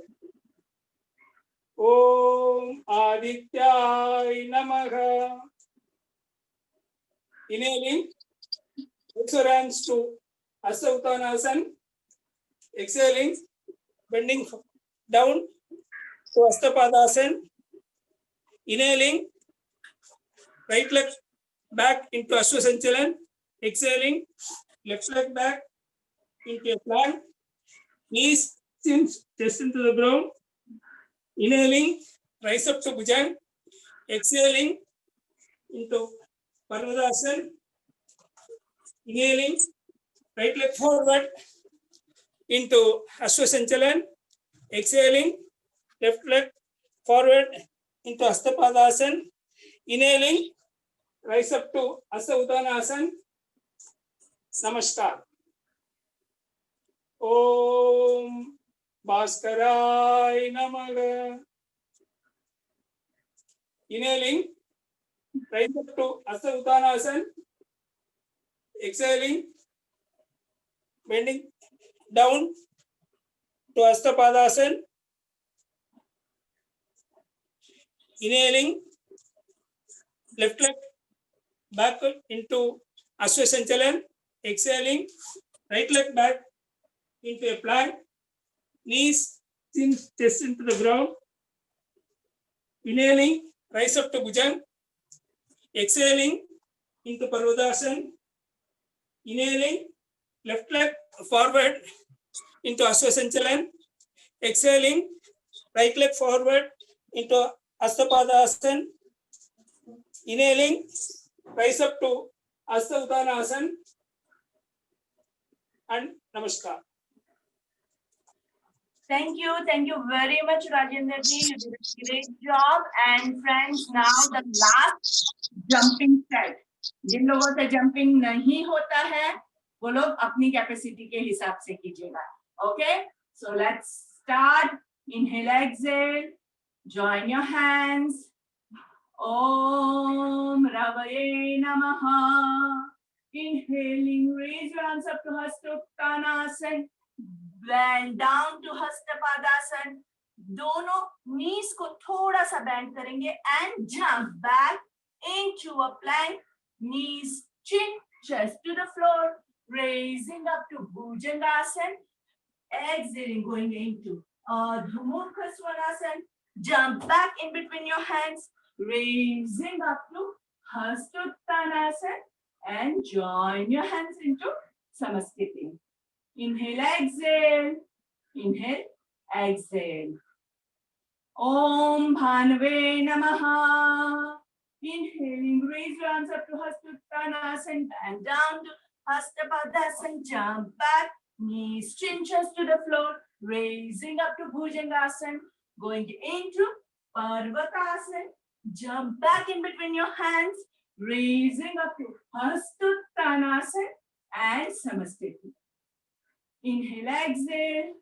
Om Adityay Namaha. Inhaling, raise your hands to Hasta Uttanasana. Exhaling, bending down to Astapadasana. Inhaling, right leg back into Ashwasanchalan. Exhaling, left leg back into a plank. Knees, chins, chest into the ground. Inhaling, rise up to Bhujang. Exhaling into Parvadasana. Inhaling, right leg forward into Ashwasanchalan. Exhaling, left leg forward into Hastapadasana. Inhaling, rise up to Hasta Uttanasana. Namaskar. Om Bhaskarai Namaha. Inhaling, rise up to Hasta Uttanasana. Exhaling, bending down to Hastapadasana. Inhaling, left leg back into Ashwasanchalan. Exhaling, right leg back into a plank. Knees, chin, chest into the ground. Inhaling, rise up to Bhujang. Exhaling into Parvadasana. Inhaling, left leg forward into Ashwasanchalan. Exhaling, right leg forward into Hastapadasana. Inhaling, rise up to Hasta Uttanasana. And Namaskar. Thank you very much, Rajendra ji. You did a great job. And friends, now the last jumping set. जिन लोगों से jumping नहीं होता है वो लोग अपनी capacity के हिसाब से कीजिएगा. Okay, so let's start. Inhale, exhale. Join your hands. Om Ravaye Namaha. Inhaling, raise your hands up to Hasta Uttanasana. Bend down to Hastapadasana. दोनों knees को थोड़ा सा bend करेंगे and jump back into a plank. Knees, chin, chest to the floor. Raising up to Bhujangasana. Exhaling, going into Ardha Mukha Svanasana. Jump back in between your hands. Raising up to Hasta Uttanasana. And join your hands into Samasthiti. Inhale, exhale. Inhale, exhale. Om Bhanave Namaha. Inhaling, raise your arms up to Hasta Uttanasana and down to Hastapadasana. Jump back, knees, chin, chest to the floor. Raising up to Bhujangasana. Going into Parvatasana. Jump back in between your hands. Raising up to Hasta Uttanasana and Samasthiti. Inhale, exhale.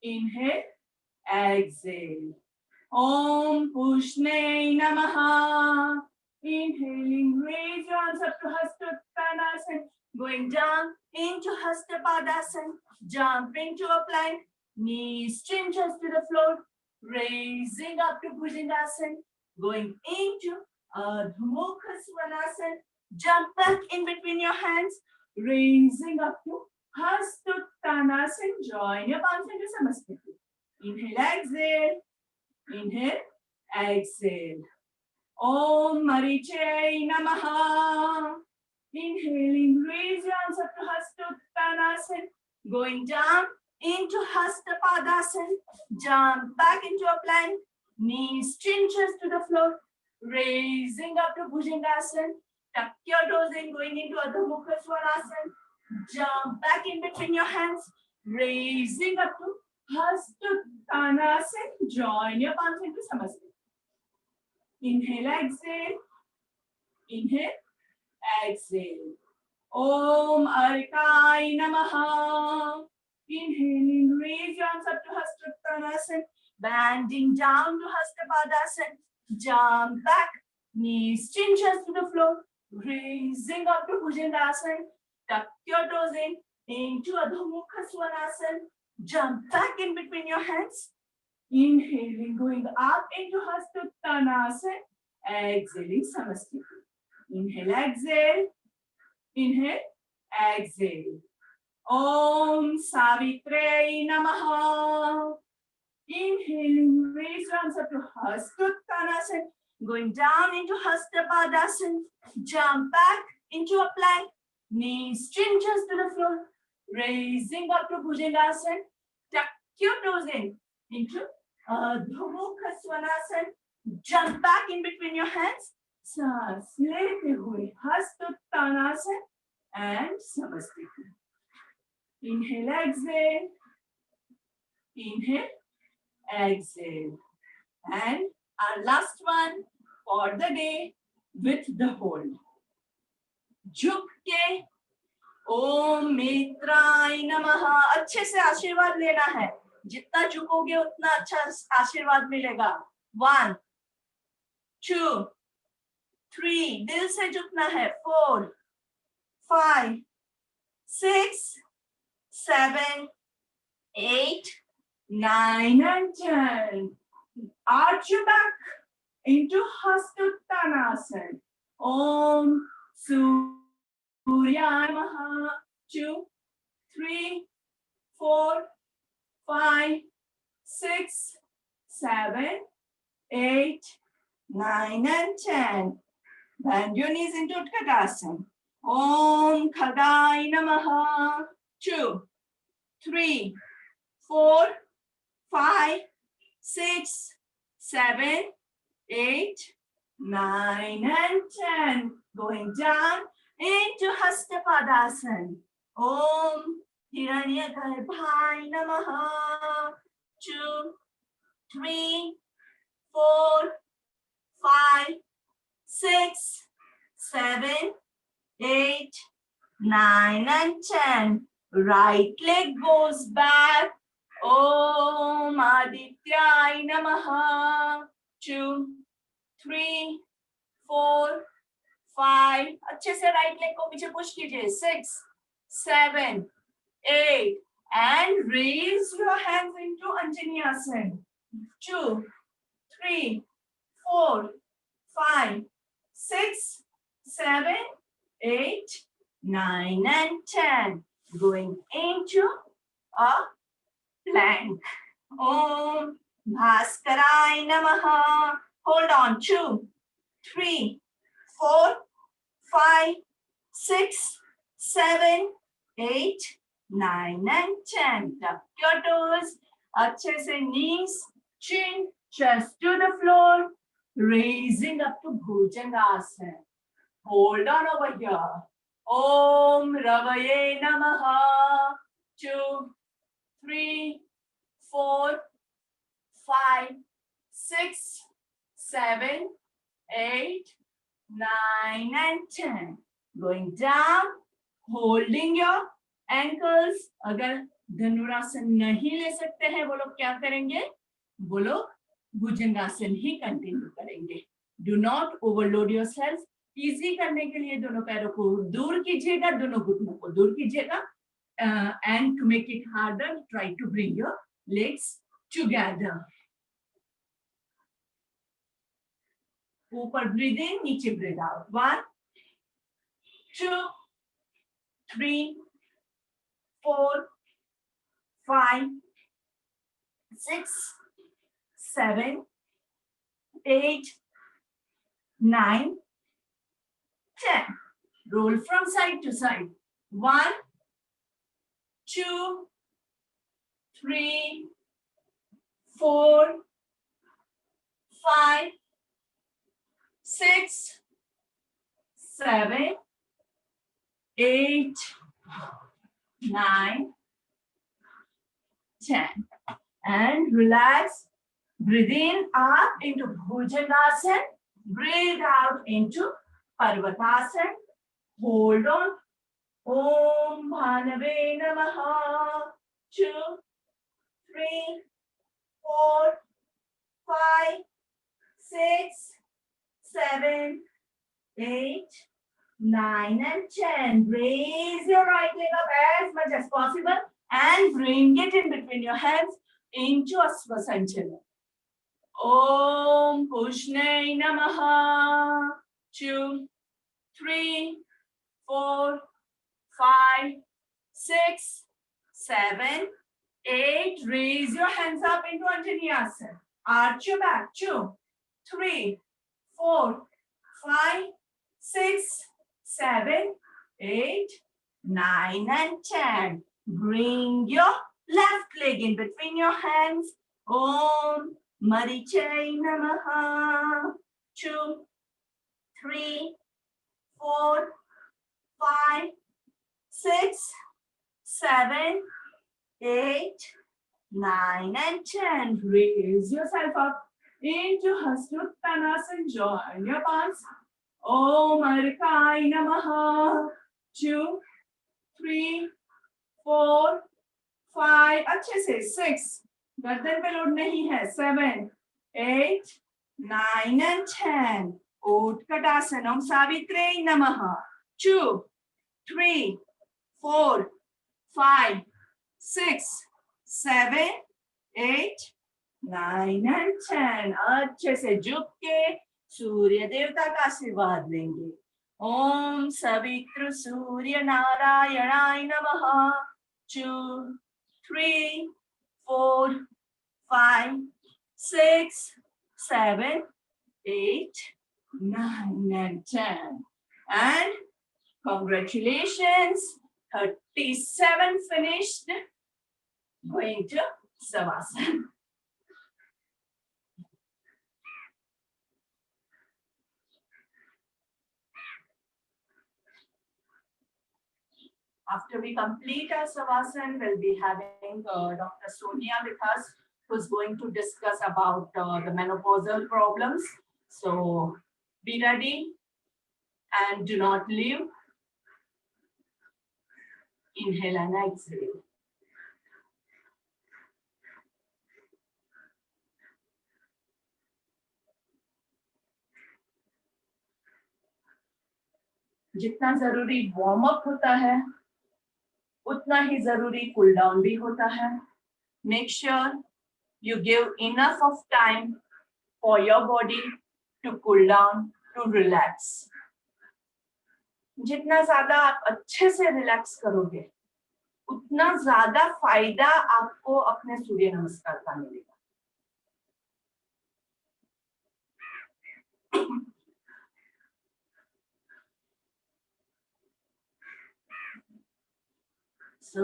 Inhale, exhale. Om Pushne Namaha. Inhaling, raise your arms up to Hasta Uttanasana. Going down into Hastapadasana. Jump into a plank. Knees, chin, chest to the floor. Raising up to Bhujangasana. Going into Ardha Mukha Svanasana. Jump back in between your hands. Raising up to Hasta Uttanasana. Join your palms into Samasthiti. Inhale, exhale. Inhale, exhale. Om Mariche Namaha. Inhaling, raise your arms up to Hasta Uttanasana. Going down into Hastapadasana. Jump back into a plank. Knees, chin, chest to the floor. Raising up to Bhujangasana. Tuck your toes in, going into Ardha Mukha Svanasana. Jump back in between your hands. Raising up to Hasta Uttanasana. Join your palms into Samasthiti. Inhale, exhale. Inhale, exhale. Om Arikai Namaha. Inhaling, raise your arms up to Hasta Uttanasana. Bending down to Hastapadasana. Jump back. Knees, chin, chest to the floor. Raising up to Bhujangasana. Tuck your toes in into Ardha Mukha Svanasana. Jump back in between your hands. Inhaling, going up into Hasta Uttanasana. Exhaling, Samasthiti. Inhale, exhale. Inhale, exhale. Om Savitre Namaha. Inhaling, raise your arms up to Hasta Uttanasana. Going down into Hastapadasana. Jump back into a plank. Knees, chin, chest to the floor. Raising up to Bhujangasana. Tuck your toes in into Adhomukha Svanasana. Jump back in between your hands. सांस लेते हुए हस्तोत्तानासन and Samasthiti. Inhale, exhale. Inhale, exhale. And our last one for the day with the hold. झुक के ओम मित्राय नमः. अच्छे से आशीर्वाद लेना है. जितना झुकोगे उतना अच्छा आशीर्वाद मिलेगा. 1, 2, 3. दिल से झुकना है. 4, 5, 6, 7, 8, 9 and 10. Arch your back into Hastuttanasana. Om Surya Namaha. 2, 3, 4, 5, 6, 7, 8, 9 and 10. Bend your knees into Utkatasana. Om Khadai Namaha. 2, 3, 4, 5, 6, 7, 8, 9 and 10. Going down into Hastapadasana. Om Hiranyagarbhai Namaha. 2, 3, 4, 5, 6, 7, 8, 9 and 10. Right leg goes back. Om Adityay Namaha. 2, 3, 4, 5. अच्छे से right leg को पीछे push कीजिए. 6, 7, 8 and raise your hands into Anjani Asana. 2, 3, 4, 5, 6, 7, 8, 9 and 10. Going into a plank. Om Bhaskarai Namaha. Hold on. 2, 3, 4, 5, 6, 7, 8, 9 and 10. Tuck your toes. अच्छे से knees, chin, chest to the floor. Raising up to Bhujangasana. Hold on over here. Om Ravaye Namaha. 2, 3, 4, 5, 6, 7, 8, 9 and 10. Going down, holding your ankles. अगर धनुरासन नहीं ले सकते हैं वो लोग क्या करेंगे? वो लोग भुजंगासन ही कंटिन्यू करेंगे. Do not overload yourself. Easy करने के लिए दोनों पैरों को दूर कीजिएगा, दोनों घुटनों को दूर कीजिएगा. And to make it harder, try to bring your legs together. ऊपर breathe in, नीचे breathe out. 1, 2, 3, 4, 5, 6, 7, 8, 9, 10. Roll from side to side. 1, 2, 3, 4, 5, 6, 7, 8, 9, 10. And relax. Breathe in up into Bhujangasana. Breathe out into Parvatasana. Hold on. Om Bhanave Namaha. 2, 3, 4, 5, 6, 7, 8, 9 and 10. Raise your right leg up as much as possible and bring it in between your hands into a Svasanchana. Om Pushne Namaha. 2, 3, 4, 5, 6, 7, 8. Raise your hands up into Anjani Asana. Arch your back. 2, 3, 4, 5, 6, 7, 8, 9 and 10. Bring your left leg in between your hands Om Marichay Namaha. 2, 3, 4, 5, 6, 7, 8, 9, and 10. Raise yourself up into Hasuttanasana. Join your palms. Om Marikai Namaha. 2, 3, 4, 5. अच्छे से 6. गर्दन पे load नहीं है. 7, 8, 9, and 10. Utkatasana. Om Savitre Namaha. 2, 3, 4, 5, 6, 7, 8, 9, and 10. अच्छे से झुक के सूर्य देवता का आशीर्वाद लेंगे. ओम सवित्र सूर्य नारायणाय नमः. 2, 3, 4, 5, 6, 7, 8, 9, and 10. And congratulations, 37 finished. Going to Savasana. After we complete our Savasana, we'll be having Dr. Sonia with us, who's going to discuss about the menopausal problems. So be ready and do not leave. Inhale and exhale. जितना जरूरी warm up होता है, उतना ही जरूरी cool down भी होता है. Make sure you give enough of time for your body to cool down, to relax. जितना ज्यादा आप अच्छे से रिलैक्स करोगे, उतना ज्यादा फायदा आपको अपने सूर्य नमस्कार का मिलेगा. So,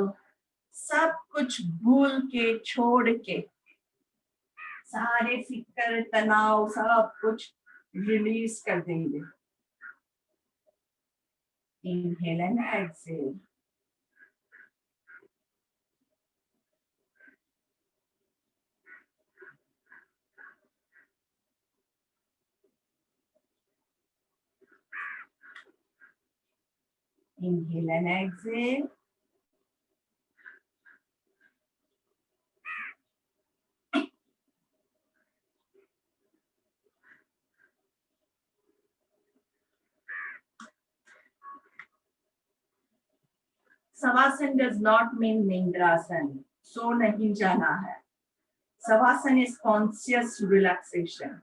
सब कुछ भूल के, छोड़ के, सारे फिक्र, तनाव, सब कुछ रिलीज कर देंगे. Inhale and exhale. Inhale and exhale. Savasana does not mean Nindrasana. So नहीं जाना है. Savasana is conscious relaxation.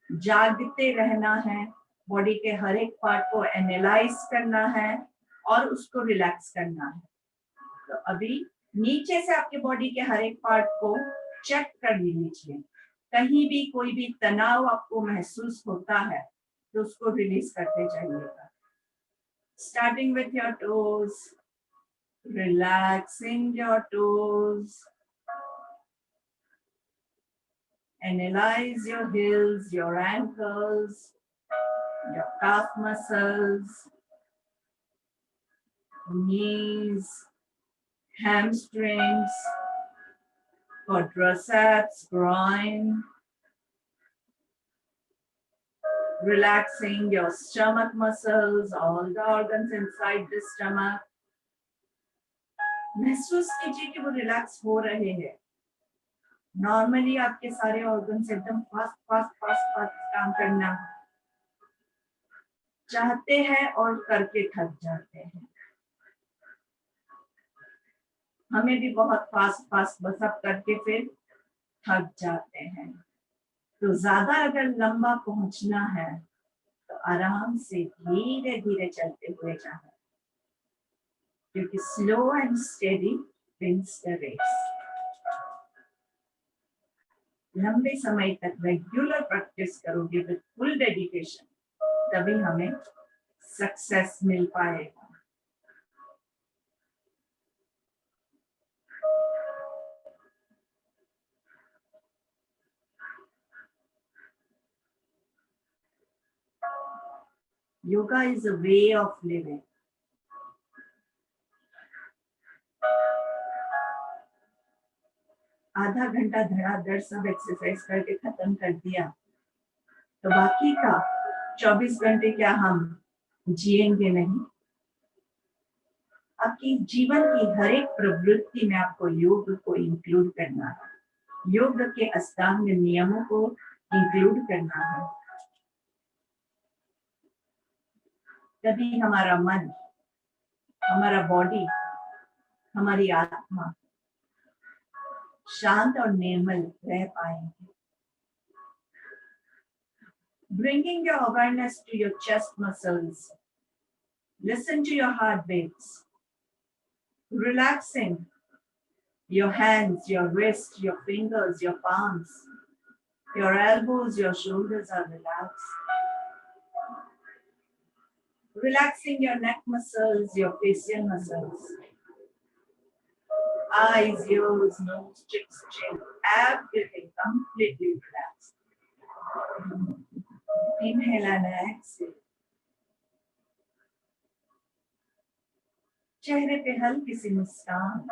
जागते रहना है, बॉडी के हर एक पार्ट को एनालाइज करना है और उसको रिलैक्स करना है. तो अभी नीचे से आपके बॉडी के हर एक पार्ट को चेक कर लीजिए. कहीं भी कोई भी तनाव आपको महसूस होता है तो उसको रिलीज करते जाइएगा. Starting with your toes. Relaxing your toes. Analyze your heels, your ankles, your calf muscles, knees, hamstrings, quadriceps, groin. Relaxing your stomach muscles, all the organs inside the stomach. महसूस कीजिए कि वो रिलैक्स हो रहे हैं. Normally आपके सारे organs एकदम फास्ट फास्ट फास्ट फास्ट काम करना चाहते हैं और करके थक जाते हैं. हमें भी बहुत फास्ट फास्ट बस अब करके फिर थक जाते हैं. तो ज्यादा अगर लंबा पहुंचना है तो आराम से धीरे धीरे चलते हुए जाना, क्योंकि slow and steady wins the race. लंबे समय तक रेगुलर प्रैक्टिस करोगे विद फुल डेडिकेशन, तभी हमें सक्सेस मिल पाएगा. Yoga is a way of living. आधा घंटा धड़ाधड़ सब एक्सरसाइज करके खत्म कर दिया तो बाकी का 24 घंटे क्या हम जिएंगे नहीं? आपकी जीवन की हर एक प्रवृत्ति में आपको योग को इंक्लूड करना है, योग के अष्टांग नियमों को इंक्लूड करना है। तभी हमारा मन, हमारा बॉडी, हमारी आत्मा शांत और निर्मल रह पाएंगे। Bringing your awareness to your chest muscles, listen to your heartbeats, relaxing your hands, your wrists, your fingers, your palms, your elbows, your shoulders are relaxed. Relaxing your neck muscles, your facial muscles, eyes, ears, nose, cheeks, chin, everything completely relaxed. Inhale and exhale. चेहरे पे हल्की सी मुस्कान.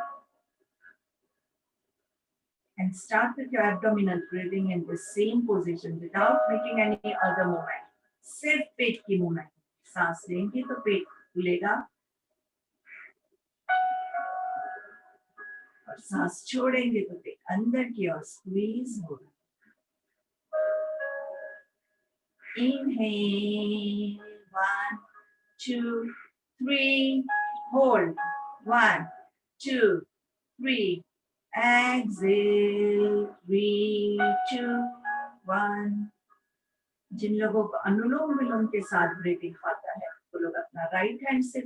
And start with your abdominal breathing in the same position without making any other movement. सिर्फ पेट की movement. सांस लेंगे तो पेट खुलेगा और सांस छोड़ेंगे तो पेट अंदर की ओर स्क्वीज होगा. Inhale, 1, 2, 3, hold, 1, 2, 3, exhale, 3, 2, 1. जिन लोगों को अनुलोम विलोम के साथ ब्रीथिंग आता है वो लोग अपना राइट हैंड से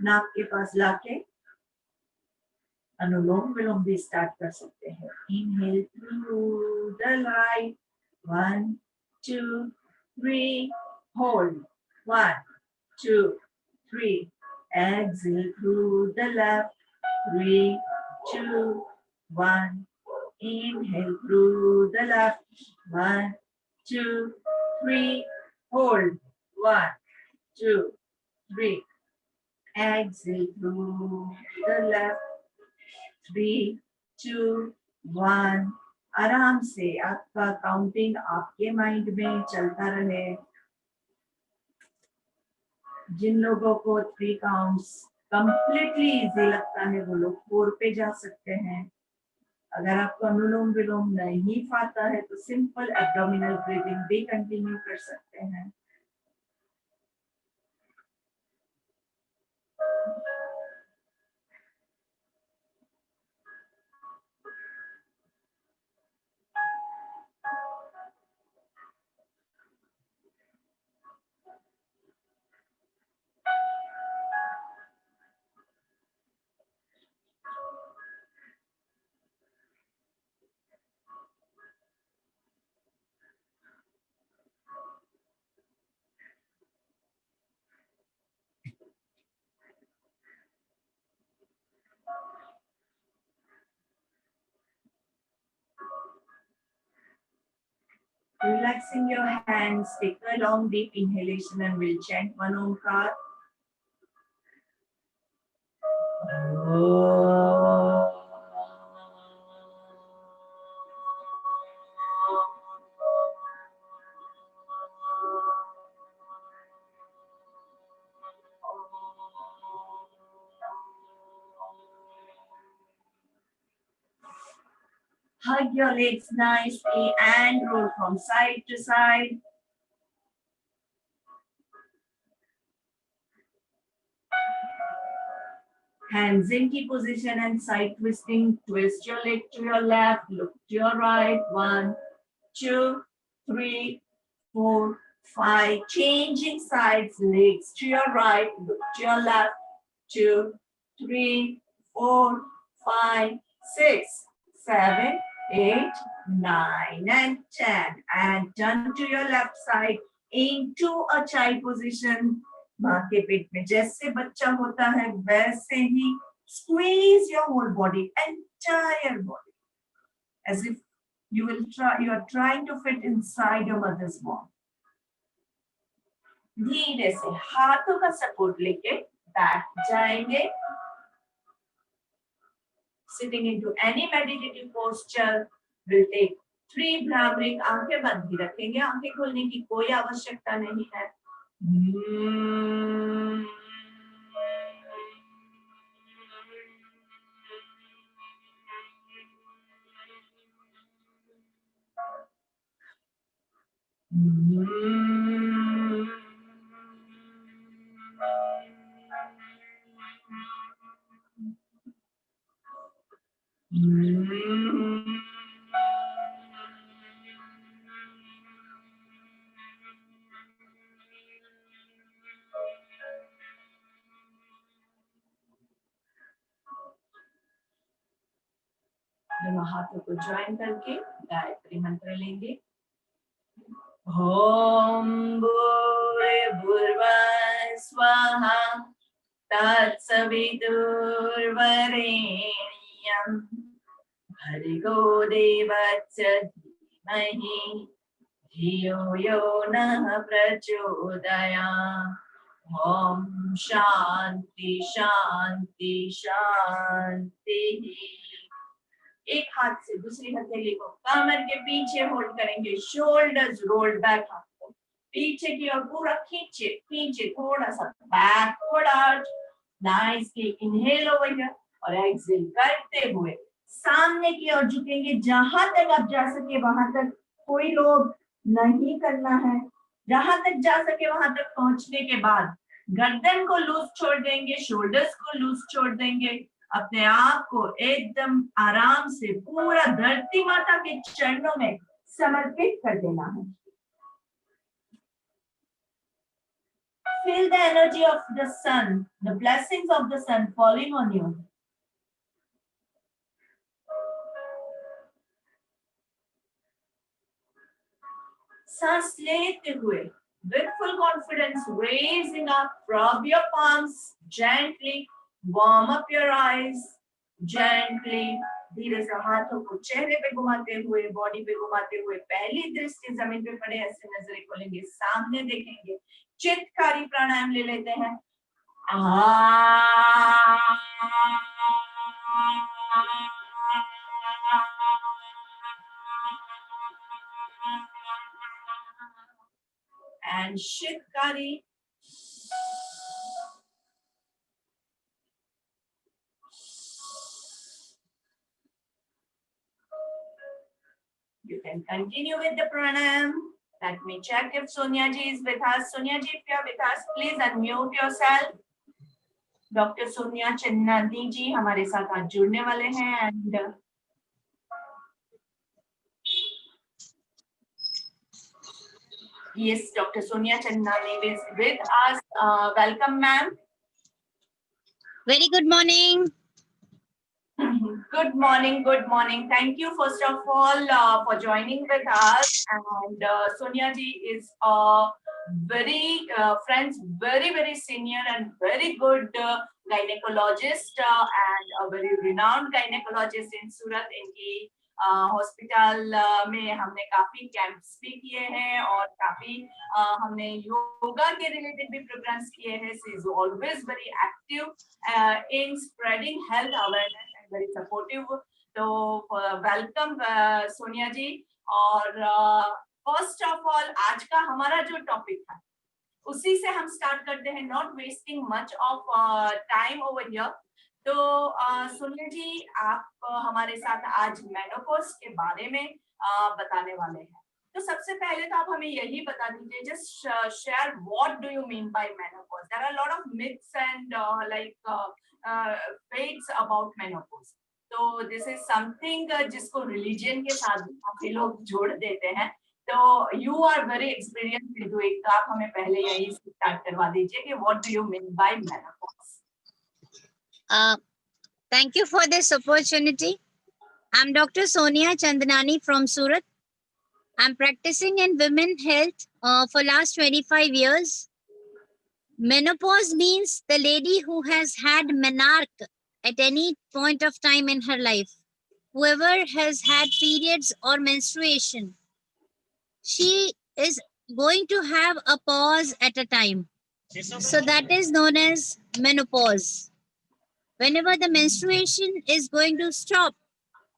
नाक के पास लाके अनुलोम विलोम भी स्टार्ट कर सकते हैं. Inhale through the right, 1, 2, 3, hold, 1, 2, 3, exhale through the left, 3, 2, 1, inhale through the left, 1, 2, 3, hold, 1, 2, 3, exhale through the left, 3, 2, 1. आराम से आपका काउंटिंग आपके माइंड में चलता रहे. जिन लोगों को 3 काउंट्स कंप्लीटली इजी लगता है वो लोग 4 पे जा सकते हैं. अगर आपको अनुलोम विलोम नहीं आता है तो सिंपल एब्डोमिनल ब्रीथिंग भी कंटिन्यू कर सकते हैं. Relaxing your hands, take a long deep inhalation and we'll chant one Omkar. Hug your legs nicely and roll from side to side. Hands in key position and side twisting. Twist your leg to your left, look to your right. 1, 2, 3, 4, 5. Changing sides, legs to your right, look to your left. 2, 3, 4, 5, 6, 7, 8, 9, and 10. And turn to your left side into a child position. माँ के पेट में जैसे बच्चा होता है वैसे ही squeeze your whole body, entire body, as if you are trying to fit inside your mother's womb. धीरे से हाथों का सपोर्ट लेके बैठ जाएंगे. Sitting into any meditative posture will take 3 भ्रामरिक. आंखें बंद ही रखेंगे, आंखें खोलने की कोई आवश्यकता नहीं है. दोनों हाथों को ज्वाइन करके गायत्री मंत्र लेंगे. ओम भूर्भुवः स्वाहा तत्सवितुर्वरेण्यं भर्गो देवस्य धीमहि धियो यो नः प्रचोदयात्. ओम शांति शांति शांति. एक हाथ से दूसरी हथेली को कमर के पीछे होल्ड करेंगे. शोल्डर्स रोल्ड बैक, हाथ को पीछे की ओर पूरा खींचे खींचे, थोड़ा सा backward arch. Nicely inhale over here और एक्सहेल करते हुए सामने की ओर झुकेंगे. जहां तक आप जा सके वहां तक, कोई लोग नहीं करना है. जहां तक जा सके वहां तक पहुंचने के बाद गर्दन को लूज छोड़ देंगे, शोल्डर्स को लूज छोड़ देंगे. अपने आप को एकदम आराम से पूरा धरती माता के चरणों में समर्पित कर देना है. Feel the energy of the sun, the blessings of the sun falling on you. सांस लेते हुए with full confidence, raising up, rub your palms gently, warm up your eyes gently. धीरे से हाथों को चेहरे पे घुमाते हुए, बॉडी पे घुमाते हुए पहली दृष्टि जमीन पे पड़े ऐसे नजरें खोलेंगे, सामने देखेंगे. चित्तकारी प्राणायाम ले लेते हैं. And Shitkari. You can continue with the pranayam. Let me check if Sonia ji is with us. Sonia ji, if you are with us, please unmute yourself. Dr. Sonia Chennani ji हमारे साथ आज जुड़ने वाले हैं. And yes, Dr. Sonia Chennani is with us. Welcome, ma'am. Very good morning. Good morning, good morning. Thank you first of all for joining with us. And Sonia ji is very friends, very senior and very good gynecologist and a very renowned gynecologist in Surat. इनकी hospital में हमने काफी camps भी किए हैं और काफी हमने योगा के रिलेटेड भी प्रोग्राम्स किए हैं. She is always very active in spreading health awareness and very supportive. तो वेलकम सोनिया जी. और फर्स्ट ऑफ ऑल आज का हमारा जो टॉपिक है उसी से हम स्टार्ट करते हैं, not wasting much of time over here. तो सोनिया जी, आप हमारे साथ आज मेनोपॉज के बारे में बताने वाले हैं. तो सबसे पहले तो आप हमें यही बता दीजिए, just share what do you mean by menopause. There are lot of myths and like fads about menopause. तो दिस इज समथिंग जिसको रिलीजन के साथ काफी लोग जोड़ देते हैं. तो you are very experienced into it, तो आप हमें पहले यही स्टार्ट करवा दीजिए कि what do you mean by menopause. Thank you for this opportunity. I'm Dr. Sonia Chandnani from Surat. I'm practicing in women health for last 25 years. Menopause means the lady who has had menarche at any point of time in her life. Whoever has had periods or menstruation, she is going to have a pause at a time. So that is known as menopause. Whenever the menstruation is going to stop,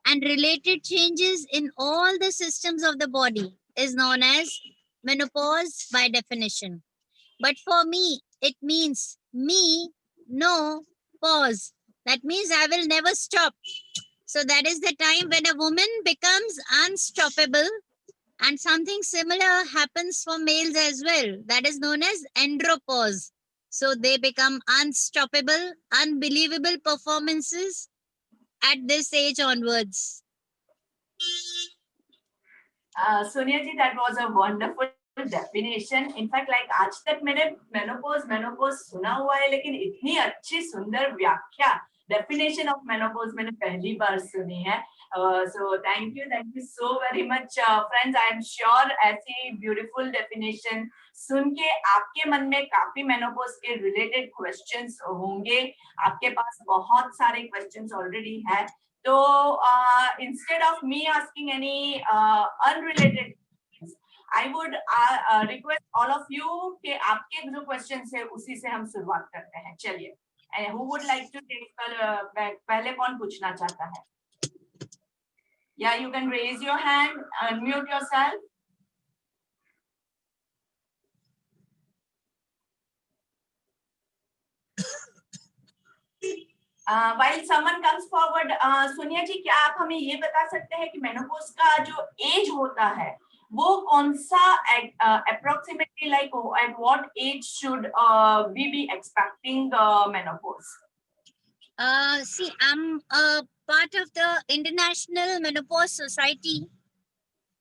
and related changes in all the systems of the body is known as menopause by definition. But for me, it means me, no, pause. That means I will never stop. So that is the time when a woman becomes unstoppable, and something similar happens for males as well. That is known as andropause. So they become unstoppable, unbelievable performances at this age onwards. Sonia ji, that was a wonderful definition. In fact, like आज तक मैंने menopause सुना हुआ है, लेकिन इतनी अच्छी सुंदर व्याख्या definition of menopause मैंने पहली बार सुनी है. So thank you so very much, friends. I am sure ऐसी beautiful definition सुन के आपके मन में काफी menopause के related questions होंगे. आपके पास बहुत सारे questions already है. So instead of me asking any unrelated questions, I would request all of you कि आपके जो questions है उसी से हम शुरुआत करते हैं. चलिए. And who would like to take पहले कौन पूछना चाहता है? Yeah, you can raise your hand, unmute yourself. While someone comes forward, Sonia जी, क्या आप हमें ये बता सकते हैं कि मेनोपॉज का जो एज होता है वो कौन सा approximately like at what age should we be expecting menopause? See, I'm a part of the International Menopause Society,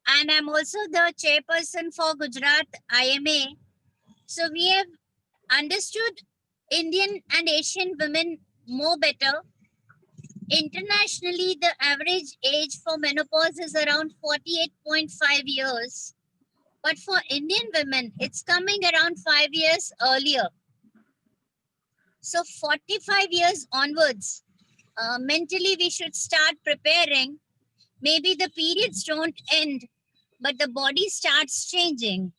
and I'm also the chairperson for Gujarat IMA. So we have understood Indian and Asian women more better. Internationally, the average age for menopause is around 48.5 years. But for Indian women, it's coming around 5 years earlier. So 45 years onwards, mentally we should start preparing. Maybe the periods don't end, but the body starts changing.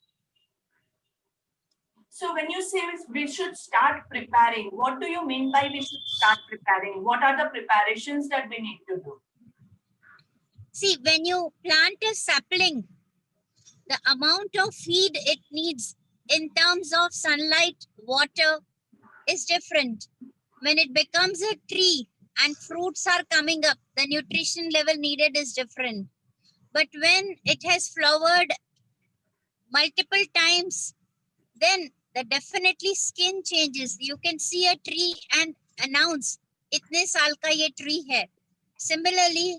So when you say we should start preparing, what do you mean by we should start preparing? What are the preparations that we need to do? See, when you plant a sapling, the amount of feed it needs in terms of sunlight, water is different. When it becomes a tree and fruits are coming up, the nutrition level needed is different. But when it has flowered multiple times, then the definitely skin changes. You can see a tree and announce, itne saal ka ye tree hai. Similarly,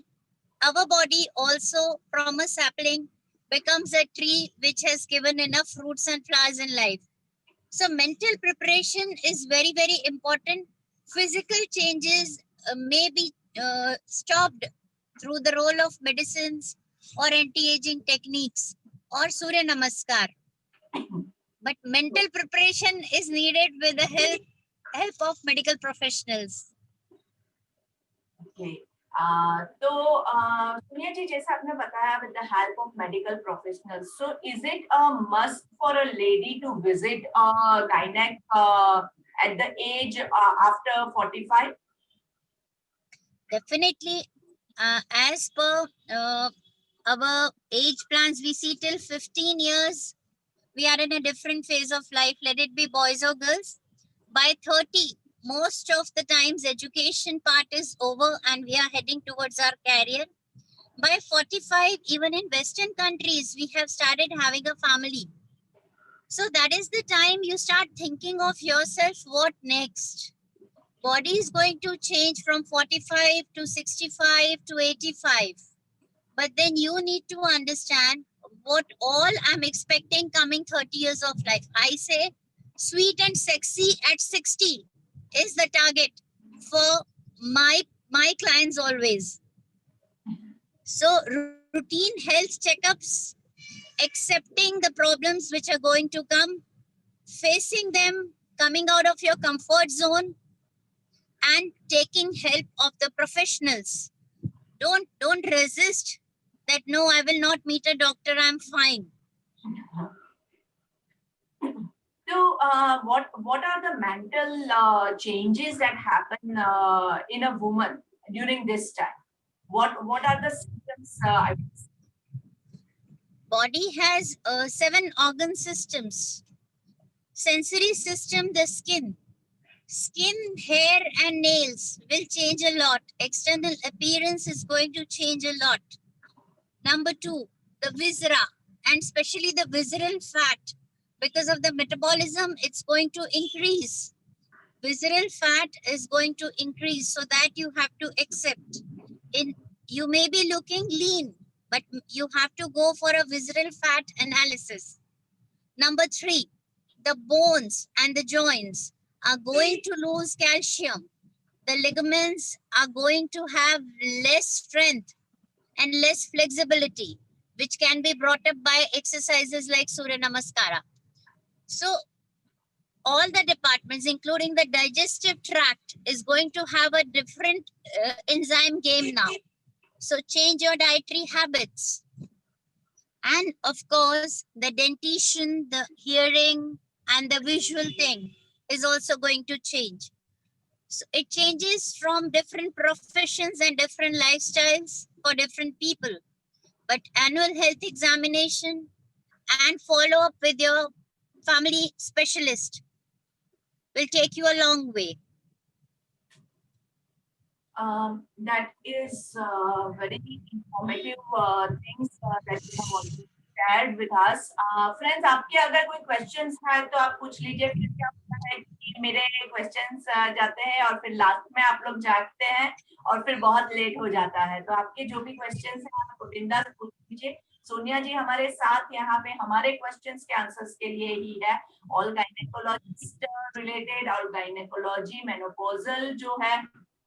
our body also from a sapling becomes a tree which has given enough fruits and flowers in life. So mental preparation is very, very important. Physical changes may be stopped through the role of medicines or anti-aging techniques or Surya Namaskar. But mental preparation is needed with the help of medical professionals. Okay. तो सोनिया जी, जैसा आपने बताया with the help of medical professionals, so is it a must for a lady to visit a gynec at the age after 45? Definitely, as per our age plans, we see till 15 years, we are in a different phase of life. Let it be boys or girls. By 30, most of the times education part is over and we are heading towards our career. By 45, even in Western countries, we have started having a family. So that is the time you start thinking of yourself, what next? Body is going to change from 45 to 65 to 85. But then you need to understand what all I'm expecting coming 30 years of life. I say sweet and sexy at 60 is the target for my clients always. So routine health checkups, accepting the problems which are going to come, facing them, coming out of your comfort zone, and taking help of the professionals. Don't resist that. No, I will not meet a doctor. I'm fine. So, what are the mental changes that happen in a woman during this time? What are the symptoms? I would say? Body has 7 organ systems. Sensory system, the skin. Skin, hair, and nails will change a lot. External appearance is going to change a lot. Number 2, the viscera, and especially the visceral fat. Because of the metabolism, it's going to increase. Visceral fat is going to increase, so that you have to accept. You may be looking lean, but you have to go for a visceral fat analysis. Number 3, the bones and the joints are going to lose calcium. The ligaments are going to have less strength and less flexibility, which can be brought up by exercises like Surya Namaskara. So all the departments, including the digestive tract, is going to have a different enzyme game now. So change your dietary habits. And of course, the dentition, the hearing, and the visual thing is also going to change. So it changes from different professions and different lifestyles for different people. But annual health examination and follow up with your family specialist will take you a long way. That is very informative things that you have already shared with us. Friends, आपके अगर कोई questions है तो आप पूछ लीजिए. फिर क्या होता है कि मेरे questions जाते हैं और फिर लास्ट में आप लोग जागते हैं और फिर बहुत लेट हो जाता है. तो आपके जो भी questions हैं आप बिंदास पूछ लीजिए. सोनिया जी हमारे साथ यहाँ पे हमारे क्वेश्चंस के आंसर्स के लिए ही है. ऑल गायनेकोलॉजिस्ट रिलेटेड और गायनेकोलॉजी मेनोपॉजल जो है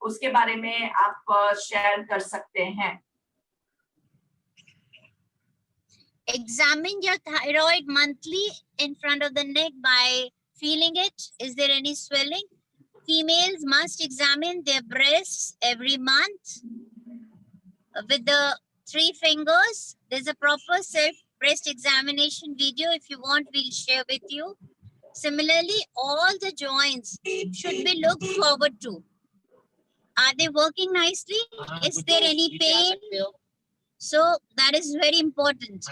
उसके बारे में आप शेयर कर सकते हैं. Examine your thyroid monthly in front of the neck by feeling it. Is there any swelling? Females must examine their breasts every month with the 3 fingers. There's a proper self-breast examination video. If you want, we'll share with you. Similarly, all the joints should be looked forward to. Are they working nicely? Is there any pain? So that is very important.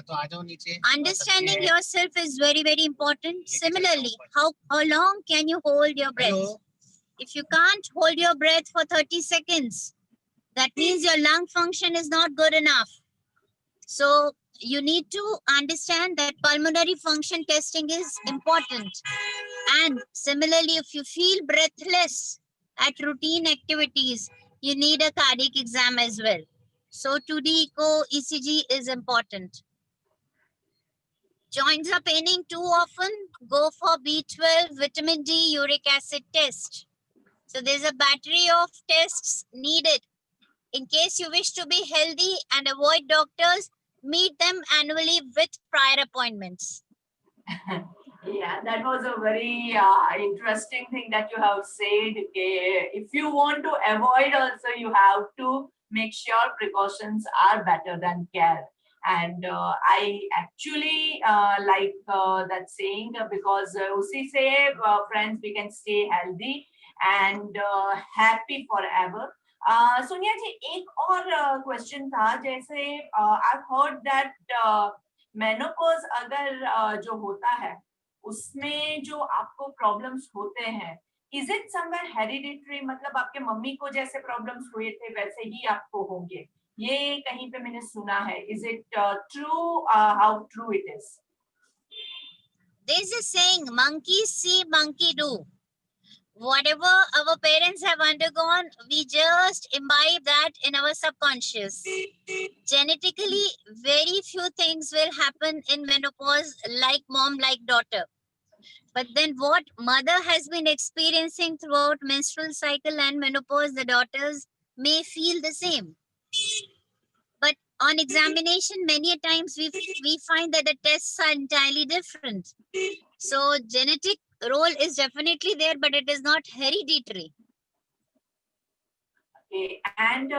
Understanding yourself is very, very important. Similarly, how long can you hold your breath? If you can't hold your breath for 30 seconds, that means your lung function is not good enough. So you need to understand that pulmonary function testing is important. And similarly, if you feel breathless at routine activities, you need a cardiac exam as well. So 2D echo ECG is important. Joints are paining too often, go for B12, vitamin D, uric acid test. So there's a battery of tests needed. In case you wish to be healthy and avoid doctors, meet them annually with prior appointments. Yeah, that was a very interesting thing that you have said. If you want to avoid also, you have to make sure precautions are better than care. And I actually like that saying because usi se friends we can stay healthy and happy forever. Sonia जी एक और question था जैसे I've heard that menopause अगर जो होता है उसमें जो आपको प्रॉब्लम्स होते हैं इज इट समवेयर हेरिडिटरी मतलब आपके मम्मी को जैसे प्रॉब्लम्स हुए थे वैसे ही आपको होंगे ये कहीं पे मैंने सुना है is it true how true it is There's a saying, monkey see, monkey do. Whatever our parents have undergone, we just imbibe that in our subconscious. Genetically, very few things will happen in menopause like mom, like daughter. But then what mother has been experiencing throughout menstrual cycle and menopause, the daughters may feel the same. But on examination, many a times we find that the tests are entirely different. So genetic role is definitely there, but it is not hereditary. And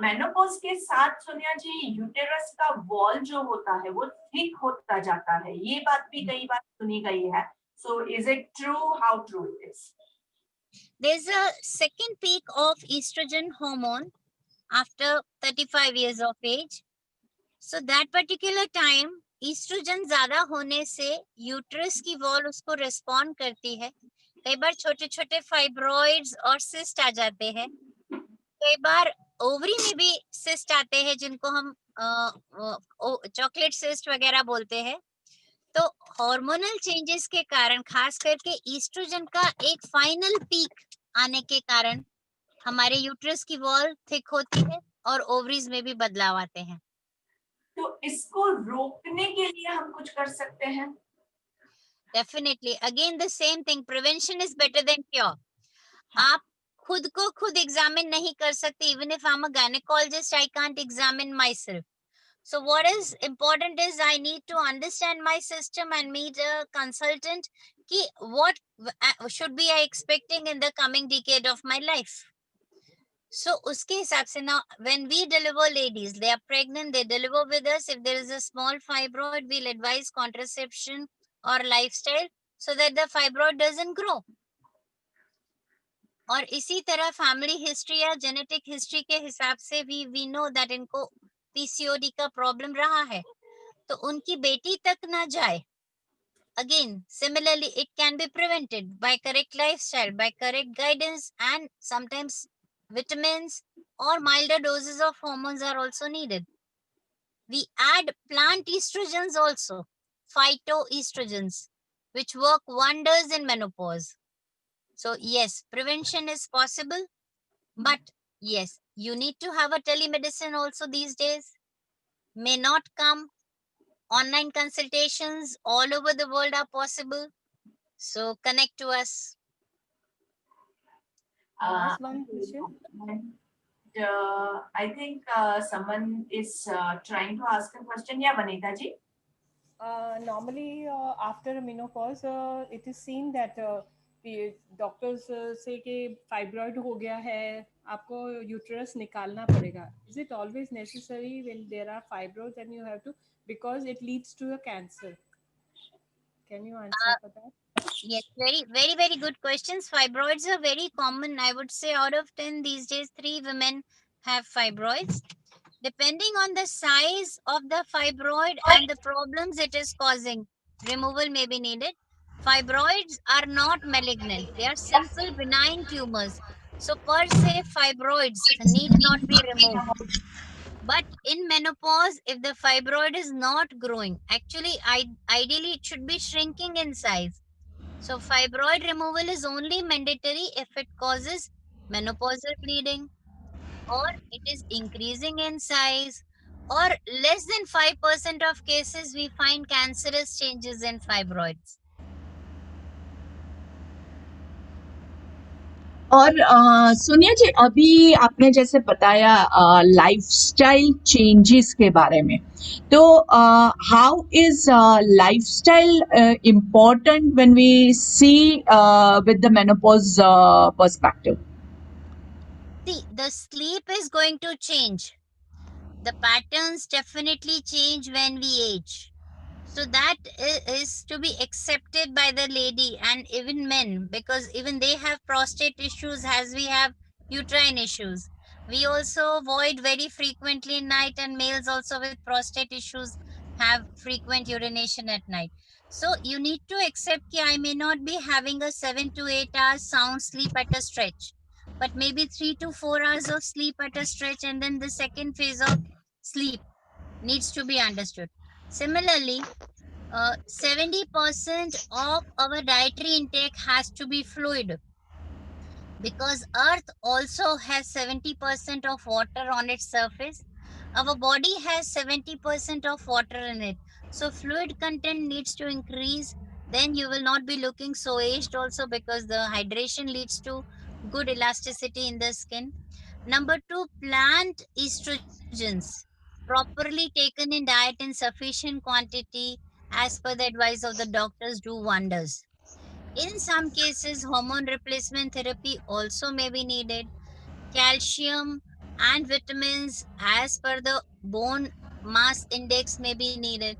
menopause के साथ सोनिया जी uterus का wall जो होता है वो thick होता जाता है ये बात भी कई बार सुनी गई है So is it true? How true it is? There's a second peak of estrogen hormone after 35 years of age. So that particular time estrogen ज्यादा होने से यूट्रस की वॉल उसको रिस्पॉन्ड करती है. कई बार छोटे छोटे फाइब्रॉइड्स और सिस्ट आ जाते हैं. कई बार ओवरी में भी सिस्ट आते हैं जिनको हम चॉकलेट सिस्ट वगैरह बोलते हैं. तो हार्मोनल चेंजेस के कारण खास करके ईस्ट्रोजन का एक फाइनल पीक आने के कारण हमारे यूट्रस की वॉल थिक होती है और ओवरीज में भी बदलाव आते हैं. तो इसको रोकने के लिए हम कुछ कर सकते हैं? Definitely again the same thing, prevention is better than cure. आप खुद को खुद एग्जामिन नहीं कर सकते. Even if I am a gynaecologist I can't examine my self. So what is important is I need to understand my system and meet a consultant ki what should be I expecting in the coming decade of my life. So uske hisab se now when we deliver ladies, they are pregnant, they deliver with us. If there is a small fibroid, we'll advise contraception or lifestyle so that the fibroid doesn't grow. और इसी तरह family history या genetic history के हिसाब से we know that इनको PCOD का problem रहा है तो उनकी बेटी तक ना जाए. Again, similarly, it can be prevented by correct lifestyle, by correct guidance, and sometimes vitamins or milder doses of hormones are also needed. We add plant estrogens also, phytoestrogens, which work wonders in menopause. So yes, prevention is possible, but yes, you need to have a telemedicine also these days. May not come. Online consultations all over the world are possible. So connect to us. Ask one question. And, I think someone is trying to ask a question. Yeah, Vanita ji. Normally, after menopause, it is seen that the doctors say कि fibroid हो गया है, आपको uterus निकालना पड़ेगा. Is it always necessary when there are fibroids and you have to, because it leads to a cancer? Can you answer for that? Yes, very good questions. Fibroids are very common. I would say out of 10 these days, 3 women have fibroids. Depending on the size of the fibroid and the problems it is causing, removal may be needed. Fibroids are not malignant. They are simple benign tumors. So per se, fibroids need not be removed. But in menopause, if the fibroid is not growing, actually, ideally it should be shrinking in size. So fibroid removal is only mandatory if it causes menopausal bleeding, or it is increasing in size, or less than 5% of cases we find cancerous changes in fibroids. और सोनिया जी, अभी आपने जैसे बताया lifestyle changes के बारे में, तो how is lifestyle important when we see with the menopause perspective? See, the sleep is going to change. The patterns definitely change when we age. So that is to be accepted by the lady and even men, because even they have prostate issues as we have uterine issues. We also void very frequently in night, and males also with prostate issues have frequent urination at night. So you need to accept that I may not be having a 7 to 8 hours sound sleep at a stretch, but maybe 3 to 4 hours of sleep at a stretch, and then the second phase of sleep needs to be understood. Similarly, 70% of our dietary intake has to be fluid, because earth also has 70% of water on its surface. Our body has 70% of water in it. So fluid content needs to increase. Then you will not be looking so aged also, because the hydration leads to good elasticity in the skin. Number 2, plant estrogens properly taken in diet in sufficient quantity as per the advice of the doctors do wonders. In some cases, hormone replacement therapy also may be needed. Calcium and vitamins as per the bone mass index may be needed.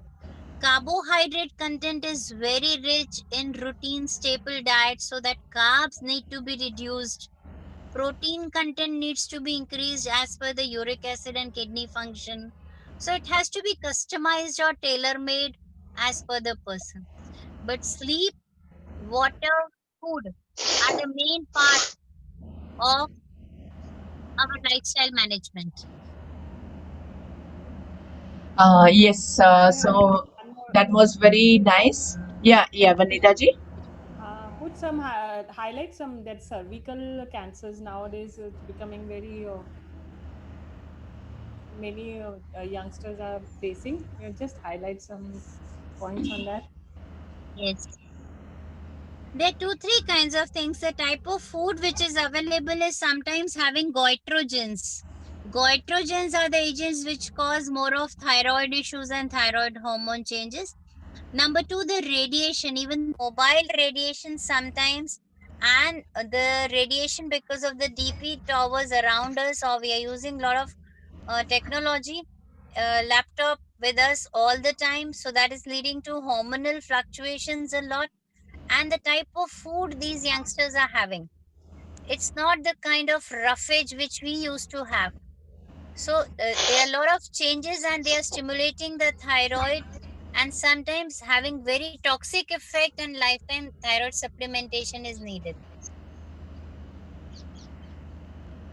carbohydrate content is very rich in routine staple diet, so that carbs need to be reduced. Protein content needs to be increased as per the uric acid and kidney function. So it has to be customized or tailor made as per the person. But sleep, water, food are the main part of our lifestyle management. Yes, so One more, that was very nice. Yeah, Vanita ji. put some highlight some that cervical cancers nowadays is becoming very many youngsters are facing. Just highlight some points on that. Yes. There are two, three kinds of things. The type of food which is available is sometimes having goitrogens. Goitrogens are the agents which cause more of thyroid issues and thyroid hormone changes. Number two, the radiation, even mobile radiation sometimes, and the radiation because of the DP towers around us, or we are using a lot of technology, laptop with us all the time. So that is leading to hormonal fluctuations a lot. And the type of food these youngsters are having, it's not the kind of roughage which we used to have. So there are a lot of changes, and they are stimulating the thyroid, and sometimes having very toxic effect, and lifetime thyroid supplementation is needed.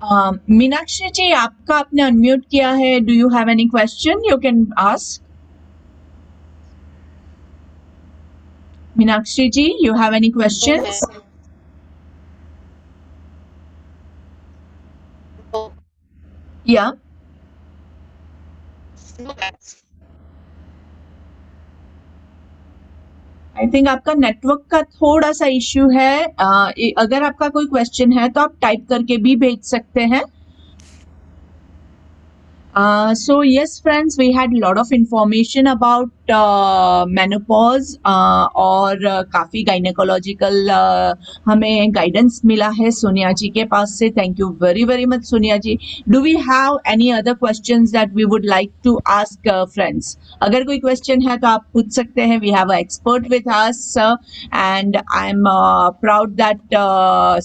Meenakshi ji, आपका आपने unmute किया है. Do you have any question? You can ask. Meenakshi ji, you have any questions? Yeah. I think आपका network का थोड़ा सा issue है. अगर आपका कोई क्वेश्चन है तो आप टाइप करके भी भेज सकते हैं. So yes, friends, we had a lot of information about menopause और काफी gynecological हमें guidance मिला है सोनिया जी के पास से. Thank you very much, Sonia ji. Do we have any other questions that we would like to ask friends? अगर कोई question है तो आप पूछ सकते हैं. We have an expert with us and I'm proud that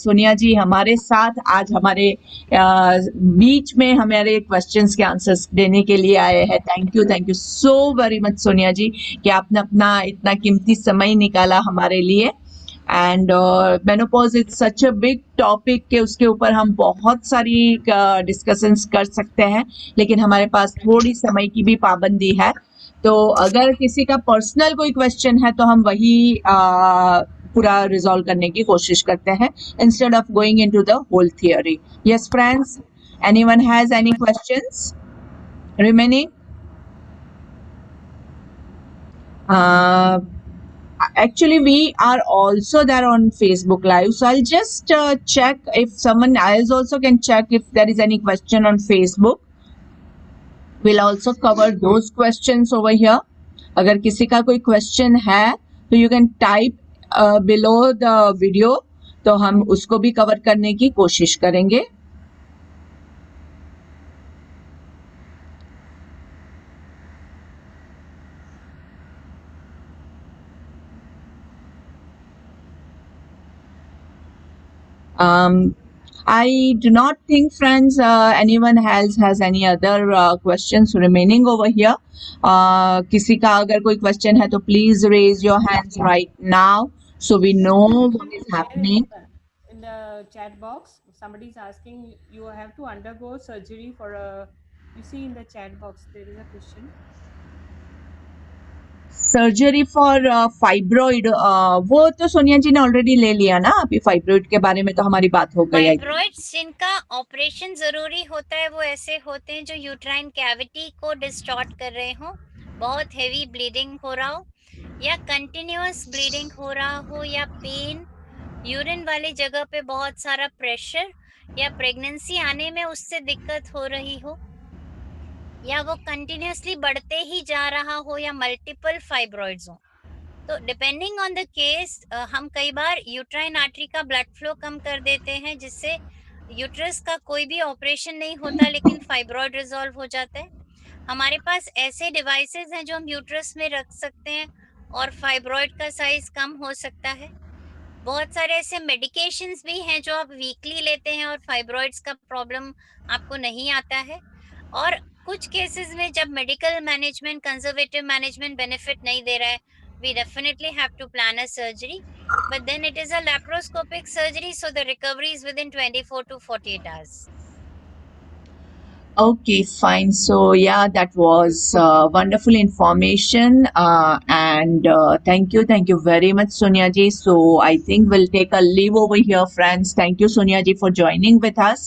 Sonia जी हमारे साथ आज हमारे बीच में हमारे क्वेश्चंस के आंसर्स देने के लिए आए हैं. Thank you so very much Sonia ji कि आपने अपना इतना कीमती समय निकाला हमारे लिए. And menopause is such a big topic के उसके ऊपर हम बहुत सारी डिस्कशंस कर सकते हैं, लेकिन हमारे पास थोड़ी समय की भी पाबंदी है. तो अगर किसी का पर्सनल कोई क्वेश्चन है तो हम वही पूरा रिजॉल्व करने की कोशिश करते हैं instead of going into the whole theory. Yes, friends, anyone has any questions remaining? Actually, we are also there on Facebook Live, so I'll just check if someone else also can check if there is any question on Facebook. We'll also cover those questions over here. अगर किसी का कोई question है तो you can type below the video, तो हम उसको भी कवर करने की कोशिश करेंगे. I do not think, friends, anyone else has any other questions remaining over here. किसी का अगर कोई question है तो please raise your hands right now so we know what is happening. In the chat box, somebody is asking, you have to undergo surgery for a. You see in the chat box there is a question. Surgery for fibroid, वो तो सोनिया जी ने already ले लिया ना. अभी fibroid के बारे में तो हमारी बात हो गई. फाइब्रॉइड्स जिनका ऑपरेशन जरूरी होता है वो ऐसे होते हैं जो यूट्राइन कैविटी को डिस्टॉर्ट कर रहे हो, बहुत हेवी ब्लीडिंग हो रहा हो, या कंटिन्यूअस ब्लीडिंग हो रहा हो, या पेन, यूरिन वाली जगह पे बहुत सारा प्रेशर, या प्रेगनेंसी आने में उससे दिक्कत हो रही हो, या वो कंटिन्यूअसली बढ़ते ही जा रहा हो, या मल्टीपल फाइब्रॉइड्स हो. तो डिपेंडिंग ऑन द केस हम कई बार यूट्राइन आर्टरी का ब्लड फ्लो कम कर देते हैं, जिससे यूट्रस का कोई भी ऑपरेशन नहीं होता लेकिन फाइब्रॉइड रिजॉल्व हो जाता है. हमारे पास ऐसे डिवाइसेस हैं जो हम यूट्रस में रख सकते हैं और फाइब्रॉइड का साइज कम हो सकता है। बहुत सारे ऐसे मेडिकेशंस भी हैं जो आप वीकली लेते हैं और फाइब्रॉइड्स का प्रॉब्लम आपको नहीं आता है। और कुछ केसेस में जब medical management, conservative management benefit नहीं दे रहा है, we definitely have to plan a surgery, but then it is a laparoscopic surgery, so the recovery is within 24 to 48 hours. Okay, fine. So yeah, that was wonderful information, and thank you very much, Sonia ji. So I think we'll take a leave over here, friends. Thank you, Sonia ji, for joining with us,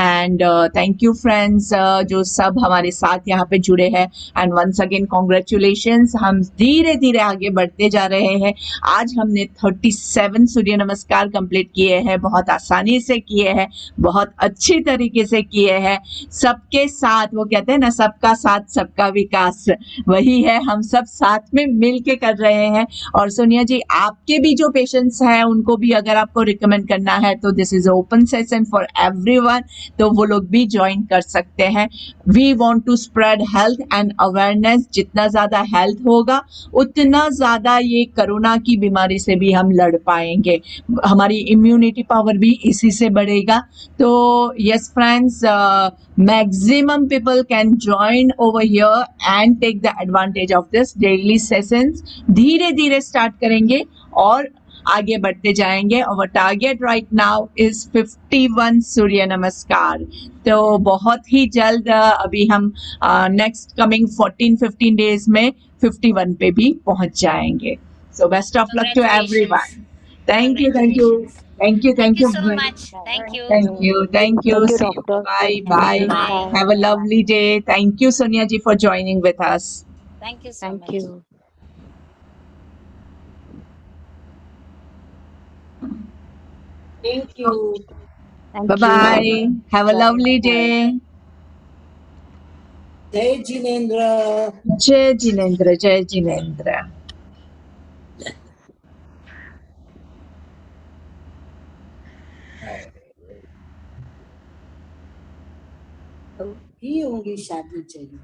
and thank you, friends, जो सब हमारे साथ यहाँ पे जुड़े हैं. And once again, congratulations. हम धीरे धीरे आगे बढ़ते जा रहे हैं. आज हमने 37 सूर्य नमस्कार कंप्लीट किए हैं. बहुत आसानी से किए हैं, बहुत अच्छी तरीके से किए हैं. सबके साथ, वो कहते हैं ना, सबका साथ सबका विकास, वही है. हम सब साथ में मिल के कर रहे हैं. और सोनिया जी, आपके भी जो पेशेंट्स हैं उनको भी अगर आपको रिकमेंड करना है तो this is open session for everyone, तो वो लोग भी ज्वाइन कर सकते हैं. We want to spread health and awareness. जितना ज्यादा हेल्थ होगा उतना ज्यादा ये कोरोना की बीमारी से भी हम लड़ पाएंगे. हमारी इम्यूनिटी पावर भी इसी से बढ़ेगा. तो yes friends, maximum people can join over here and take the advantage of this daily sessions. धीरे धीरे स्टार्ट करेंगे और आगे बढ़ते जाएंगे. और टारगेट राइट नाउ इज 51 सूर्य नमस्कार. तो बहुत ही जल्द अभी हम नेक्स्ट कमिंग 14-15 डेज में 51 पे भी पहुंच जाएंगे. So best of luck to everyone. Thank you. Congratulations. Thank Thank you so you. much. Thank you. Thank you. Thank you, See you. doctor. Bye. Thank you. Bye. Bye. Have a lovely day. Thank you, Sonia ji, for joining with us. Thank you so Thank much. you. Thank you. Thank Bye bye. Have a Bye. lovely day. जय Jinendra. Jai Jinendra. Jai Jinendra. ही होंगी शादी चाहिए.